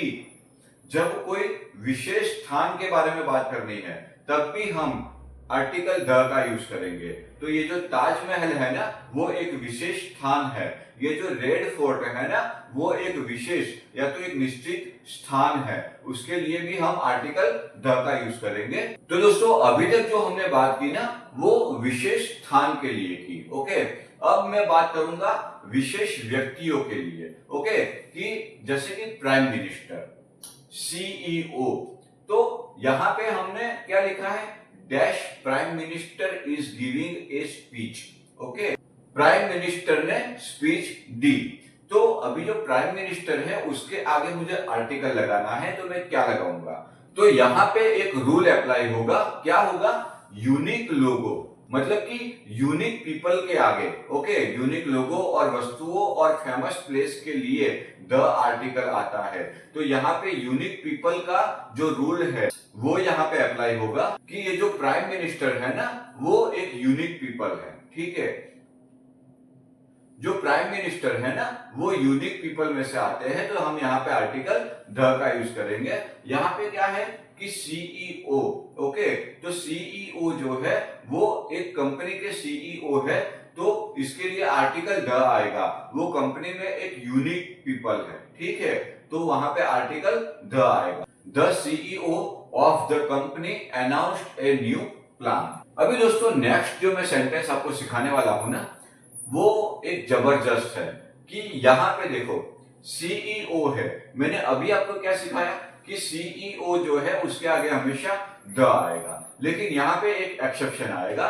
जब कोई विशेष स्थान के बारे में बात करनी है तब भी हम आर्टिकल द का यूज करेंगे। तो ये जो ताजमहल है ना वो एक विशेष स्थान है, ये जो रेड फोर्ट है ना वो एक विशेष या तो एक निश्चित स्थान है, उसके लिए भी हम आर्टिकल द का यूज करेंगे। तो दोस्तों अभी तक जो हमने बात की ना वो विशेष स्थान के लिए की। ओके, अब मैं बात करूंगा विशेष व्यक्तियों के लिए। ओके, कि जैसे कि प्राइम मिनिस्टर, सीईओ। तो यहां पे हमने क्या लिखा है, dash prime minister is giving a speech. Okay, prime minister ने स्पीच दी। तो अभी जो प्राइम मिनिस्टर है उसके आगे मुझे आर्टिकल लगाना है, तो मैं क्या लगाऊंगा, तो यहां पे एक रूल अप्लाई होगा, क्या होगा, यूनिक लोगो, मतलब कि यूनिक पीपल के आगे। ओके, यूनिक लोगो और वस्तुओं और फेमस प्लेस के लिए द आर्टिकल आता है। तो यहाँ पे यूनिक पीपल का जो रूल है वो यहाँ पे अप्लाई होगा कि ये जो प्राइम मिनिस्टर है ना वो एक यूनिक पीपल है, ठीक है, जो प्राइम मिनिस्टर है ना वो यूनिक पीपल में से आते हैं, तो हम यहाँ पे आर्टिकल द का यूज करेंगे। यहाँ पे क्या है कि सीईओ। ओके, तो सीईओ जो है वो एक कंपनी के सीईओ है, तो इसके लिए आर्टिकल द आएगा, वो कंपनी में एक यूनिक पीपल है, ठीक है, तो वहां पे आर्टिकल द आएगा। The CEO of the company announced a new plan. अभी दोस्तों नेक्स्ट जो मैं सेंटेंस आपको सिखाने वाला हूं ना वो एक जबरदस्त है कि यहाँ पे देखो सीईओ है, मैंने अभी आपको क्या सिखाया कि सीईओ जो है उसके आगे हमेशा द आएगा, लेकिन यहाँ पे एक एक्सेप्शन आएगा,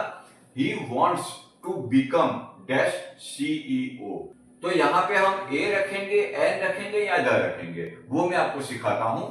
he wants to become dash CEO. तो यहाँ पे हम ए रखेंगे, एन रखेंगे या द रखेंगे, वो मैं आपको सिखाता हूं।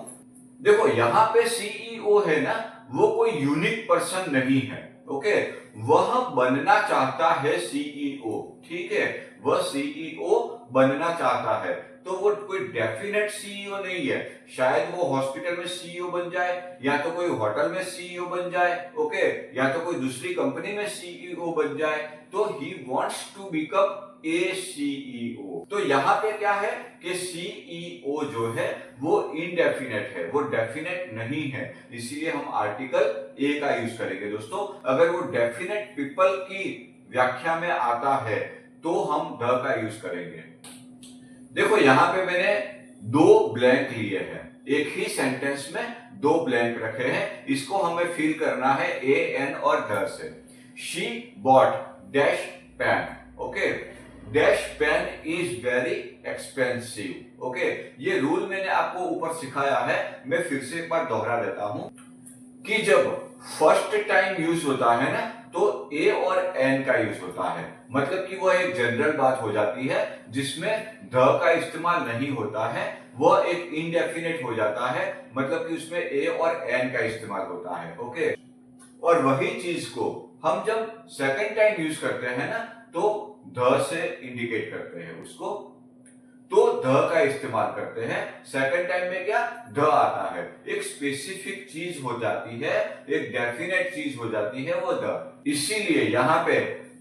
देखो यहाँ पे सीईओ है ना, वो कोई यूनिक पर्सन नहीं है। ओके, वह बनना चाहता है सीईओ, ठीक है, वह सीईओ बनना चाहता है। तो वो कोई डेफिनेट सीईओ नहीं है। शायद वो हॉस्पिटल में सीईओ बन जाए, या तो कोई होटल में सीईओ बन जाए, ओके, या तो कोई दूसरी कंपनी में सीईओ बन जाए। तो he wants to become a CEO. तो यहाँ पे क्या है कि सीईओ जो है वो इनडेफिनेट है, वो डेफिनेट नहीं है, इसीलिए हम आर्टिकल ए का यूज करेंगे दोस्तों। अगर वो डेफिनेट पीपल की व्याख्या में आता है तो हम द का यूज करेंगे। देखो यहाँ पे मैंने दो ब्लैंक लिए हैं, एक ही सेंटेंस में दो ब्लैंक रखे हैं, इसको हमें फिल करना है ए, एन और द से। She bought dash pen, okay, dash pen is very expensive. Okay, ये रूल मैंने आपको ऊपर सिखाया है, मैं फिर से एक बार दोहरा देता हूं कि जब फर्स्ट टाइम यूज होता है ना, तो ए और एन का यूज होता है, मतलब कि वह एक जनरल बात हो जाती है जिसमें द का इस्तेमाल नहीं होता है, वह एक इनडेफिनेट हो जाता है, मतलब कि उसमें ए और एन का इस्तेमाल होता है। ओके, और वही चीज को हम जब सेकंड टाइम यूज करते हैं ना, तो द से इंडिकेट करते हैं उसको, तो द का इस्तेमाल करते हैं। सेकंड टाइम में क्या द आता है, एक स्पेसिफिक चीज हो जाती है, एक डेफिनेट चीज हो जाती है वो द। इसीलिए यहाँ पे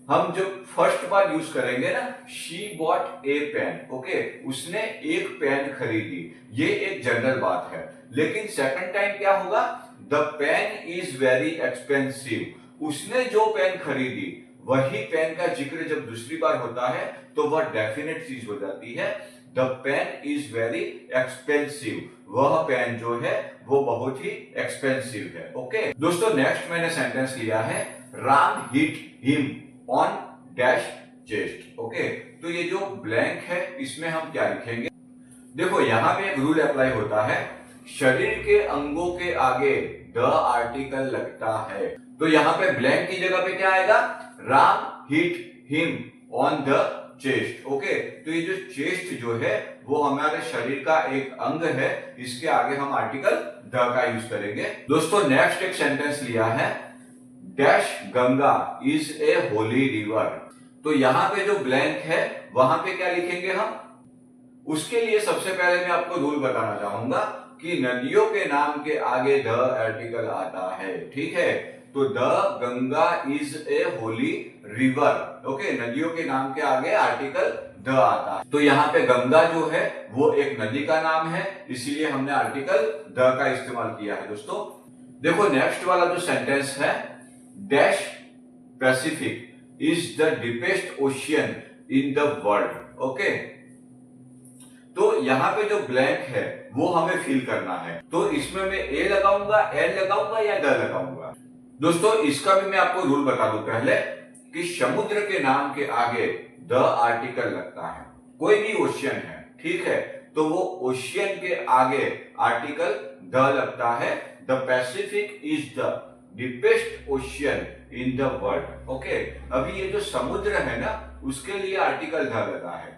हम जब फर्स्ट बार यूज करेंगे ना, she bought a pen, okay, उसने एक पेन खरीदी, ये एक जनरल बात है। लेकिन सेकंड टाइम क्या होगा, the pen is very expensive, उसने जो पेन खरीदी वही पेन का जिक्र जब दूसरी बार होता है तो वह डेफिनेट चीज हो जाती है। The pen is very expensive, वह पेन जो है वो बहुत ही एक्सपेंसिव है। ओके दोस्तों, नेक्स्ट मैंने सेंटेंस लिया है, Ram hit him on dash chest. Okay, तो ये जो ब्लैंक है इसमें हम क्या लिखेंगे, देखो यहाँ पे एक रूल अप्लाई होता है, शरीर के अंगों के आगे द आर्टिकल लगता है। तो यहाँ पे ब्लैंक की जगह पे क्या आएगा, Ram hit him on the chest. Okay, तो ये जो चेस्ट जो है वो हमारे शरीर का एक अंग है, इसके आगे हम आर्टिकल द का यूज करेंगे। दोस्तों नेक्स्ट एक सेंटेंस लिया है, dash Ganga is a Holi river. तो यहाँ पे जो ब्लैंक है वहां पे क्या लिखेंगे हम, उसके लिए सबसे पहले मैं आपको रूल बताना चाहूंगा कि नदियों के नाम के आगे द आर्टिकल आता है, ठीक है। तो the Ganga is a Holi river, okay, नदियों के नाम के आगे आर्टिकल द आता है। तो यहाँ पे गंगा जो है वो एक नदी का नाम है, इसीलिए हमने आर्टिकल द का इस्तेमाल किया है। दोस्तों देखो नेक्स्ट वाला जो सेंटेंस है, dash Pacific is the deepest ocean in the world. Okay, तो यहाँ पे जो ब्लैंक है वो हमें फिल करना है, तो इसमें मैं ए लगाऊंगा, एन लगाऊंगा या द लगाऊंगा। दोस्तों इसका भी मैं आपको रूल बता दूं पहले कि समुद्र के नाम के आगे द आर्टिकल लगता है, कोई भी ओशियन है, ठीक है, तो वो ओशियन के आगे आर्टिकल द लगता है। The Pacific is the deepest ocean in the world. Okay, अभी ये जो समुद्र है ना उसके लिए आर्टिकल द लगा है,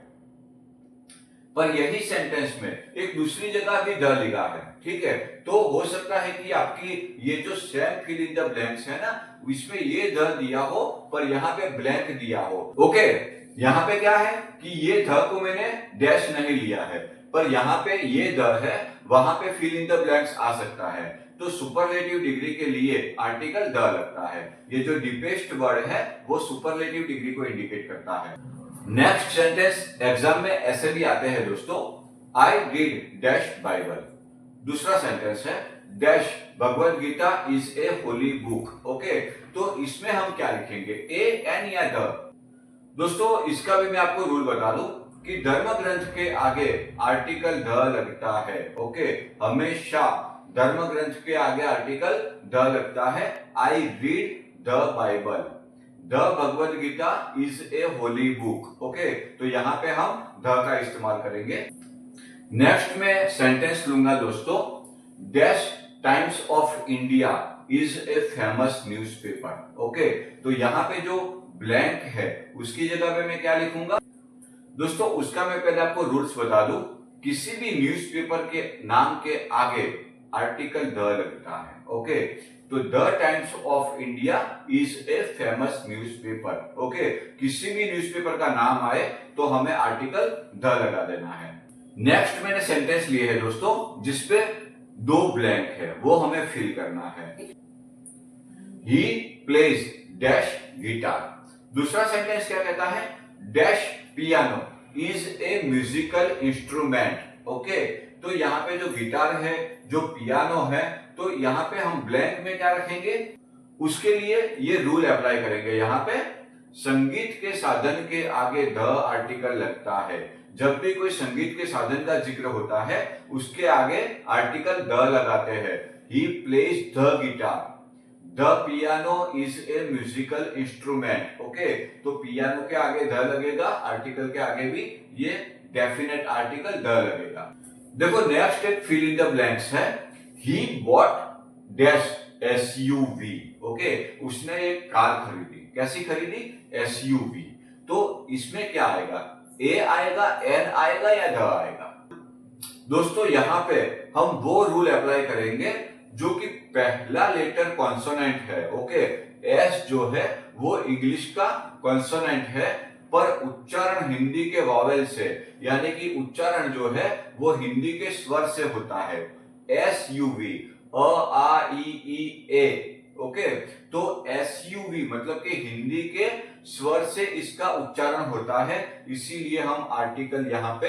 पर यही सेंटेंस में एक दूसरी जगह भी द लिखा है, ठीक है। तो हो सकता है कि आपकी ये जो same fill in the blanks है ना, इसमें ये द दिया हो पर यहाँ पे ब्लैंक दिया हो। ओके, यहाँ पे क्या है कि ये द को मैंने डैश नहीं लिया है, पर यहाँ पे ये द है, वहां पे फिल इन द ब्लैंक्स आ सकता है, तो सुपरलेटिव डिग्री के लिए आर्टिकल द लगता है। ये जो डीपेस्ट वर्ड है वो सुपरलेटिव डिग्री को इंडिकेट करता है। नेक्स्ट सेंटेंस एग्जाम में ऐसे भी आते हैं दोस्तों, आई रीड डैश बाइबल। दूसरा सेंटेंस है, dash Bhagavad Gita is a holy book. Okay, तो इसमें हम क्या लिखेंगे, ए, एन या द। दोस्तों इसका भी मैं आपको रूल बता दूं कि धर्म ग्रंथ के आगे आर्टिकल द लगता है। ओके, हमेशा धर्म ग्रंथ के आगे आर्टिकल द लगता है। I read the Bible, the Bhagavad Gita is a holy book. Okay, तो यहाँ पे हम द का इस्तेमाल करेंगे। नेक्स्ट में सेंटेंस लूंगा दोस्तों, dash times of India is a famous newspaper. Okay, तो यहाँ पे जो ब्लैंक है उसकी जगह पे मैं क्या लिखूंगा दोस्तों, उसका मैं पहले आपको रूल्स बता दूं। किसी भी न्यूज़पेपर के नाम के आगे आर्टिकल द लगता है। ओके, तो the times of India is a famous newspaper. Okay, किसी भी न्यूज़पेपर का नाम आए तो हमें आर्टिकल द लगा देना है। नेक्स्ट मैंने सेंटेंस लिए है दोस्तों जिसपे 2 ब्लैंक है, वो हमें फिल करना है। He plays dash guitar. दूसरा सेंटेंस क्या कहता है, dash piano is a musical instrument. Okay, तो यहाँ पे जो गिटार है, जो पियानो है, तो यहाँ पे हम ब्लैंक में क्या रखेंगे, उसके लिए ये रूल अप्लाई करेंगे। यहाँ पे संगीत के साधन के आगे द आर्टिकल लगता है। जब भी कोई संगीत के साधन का जिक्र होता है उसके आगे आर्टिकल द लगाते हैं। He plays the guitar, the piano is a musical instrument. Okay, तो पियानो के आगे द लगेगा, आर्टिकल के आगे भी ये डेफिनेट आर्टिकल द लगेगा। देखो नेक्स्ट एक फिल इन द ब्लैंक्स है। He bought dash SUV. Okay, उसने एक कार खरीदी। कैसी खरीदी, एसयूवी। तो इसमें क्या आएगा, ए आएगा, एन आएगा या द आएगा। दोस्तों यहाँ पे हम वो रूल अप्लाई करेंगे जो कि पहला लेटर कॉन्सोनेंट है। ओके, एस जो है वो इंग्लिश का कॉन्सोनेंट है, पर उच्चारण हिंदी के वॉवेल से, यानी कि उच्चारण जो है वो हिंदी के स्वर से होता है। एस यू वी, अ आ ई ए। ओके, तो एस यू वी मतलब कि हिंदी के स्वर से इसका उच्चारण होता है, इसीलिए हम आर्टिकल यहाँ पे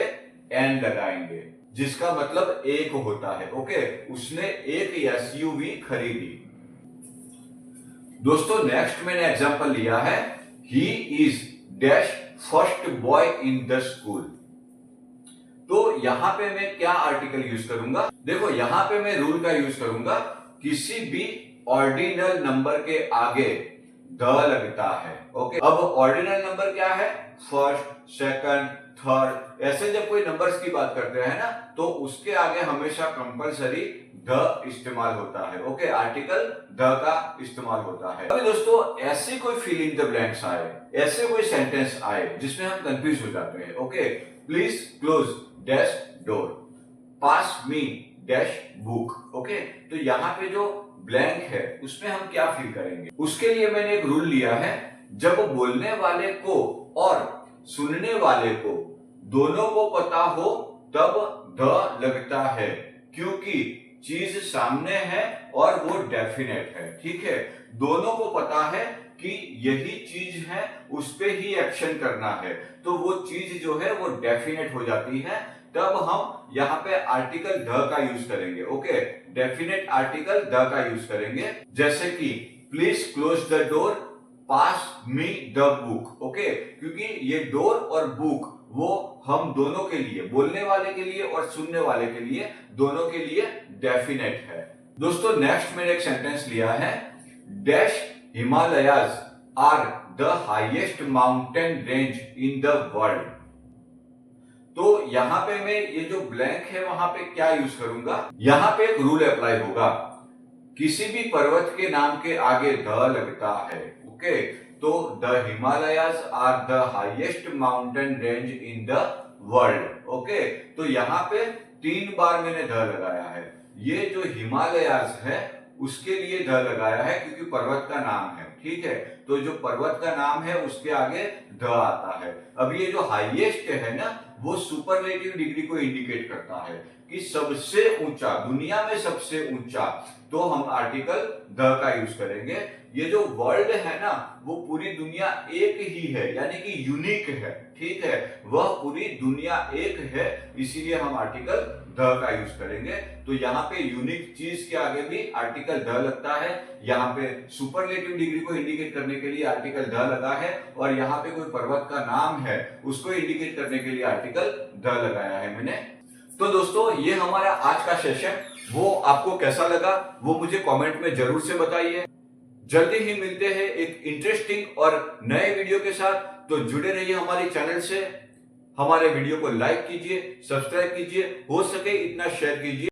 एन लगाएंगे, जिसका मतलब एक होता है। ओके, उसने एक एसयूवी खरीदी। दोस्तों नेक्स्ट मैंने एग्जांपल लिया है, he is dash first boy in the school. तो यहां पे मैं क्या आर्टिकल यूज करूंगा, देखो यहां पे मैं रूल का यूज करूंगा, किसी भी ऑर्डिनल नंबर के आगे द लगता है। ओके, अब ऑर्डिनल नंबर क्या है, फर्स्ट, सेकंड, थर्ड, ऐसे जब कोई नंबर्स की बात करते हैं ना तो उसके आगे हमेशा कंपलसरी द इस्तेमाल होता है। ओके, आर्टिकल द का इस्तेमाल होता है। अभी दोस्तों ऐसे कोई फिल इन द ब्लैंक्स आए, ऐसे कोई सेंटेंस आए जिसमें हम कंफ्यूज हो जाते हैं। Okay, please close dash door, pass me dash book. Okay, तो यहाँ पे जो ब्लैंक है उसमें हम क्या फिल करेंगे, उसके लिए मैंने एक रूल लिया है। जब बोलने वाले को और सुनने वाले को दोनों को पता हो तब द लगता है, क्योंकि चीज सामने है और वो डेफिनेट है। ठीक है, दोनों को पता है कि यही चीज है, उस पे ही एक्शन करना है, तो वो चीज जो है वो डेफिनेट हो जाती है। तब हम यहाँ पे आर्टिकल द का यूज करेंगे। ओके, डेफिनेट आर्टिकल द का यूज करेंगे, जैसे कि please close the door, pass me the book. Okay, क्योंकि ये डोर और बुक वो हम दोनों के लिए, बोलने वाले के लिए और सुनने वाले के लिए, दोनों के लिए डेफिनेट है। दोस्तों नेक्स्ट मैंने एक सेंटेंस लिया है, dash Himalayas are the highest mountain range in the world. तो यहां पे मैं ये जो ब्लैंक है वहां पे क्या यूज करूंगा, यहां पे एक रूल अप्लाई होगा, किसी भी पर्वत के नाम के आगे द लगता है। ओके, तो the Himalayas are the highest mountain range in the world. Okay, तो यहाँ पे 3 बार मैंने द लगाया है। ये जो हिमालयाज है उसके लिए द लगाया है क्योंकि पर्वत का नाम है। ठीक है, तो जो पर्वत का नाम है उसके आगे द आता है। अब ये जो हाईएस्ट है ना वो सुपरलेटिव डिग्री को इंडिकेट करता है कि सबसे ऊंचा, दुनिया में सबसे ऊंचा, तो हम आर्टिकल द का यूज करेंगे। ये जो वर्ल्ड है ना वो पूरी दुनिया एक ही है, यानी कि यूनिक है। ठीक है, वह पूरी दुनिया एक है, इसीलिए हम आर्टिकल द का यूज करेंगे। तो यहाँ पे यूनिक चीज के आगे भी आर्टिकल द लगता है, यहाँ पे सुपरलेटिव डिग्री को इंडिकेट करने के लिए आर्टिकल द लगा है, और यहाँ पे कोई पर्वत का नाम है उसको इंडिकेट करने के लिए आर्टिकल द लगाया है मैंने। तो दोस्तों ये हमारा आज का सेशन, वो आपको कैसा लगा वो मुझे कमेंट में जरूर से बताइए। जल्दी ही मिलते हैं एक इंटरेस्टिंग और नए वीडियो के साथ, तो जुड़े रहिए हमारे चैनल से। हमारे वीडियो को लाइक कीजिए, सब्सक्राइब कीजिए, हो सके इतना शेयर कीजिए।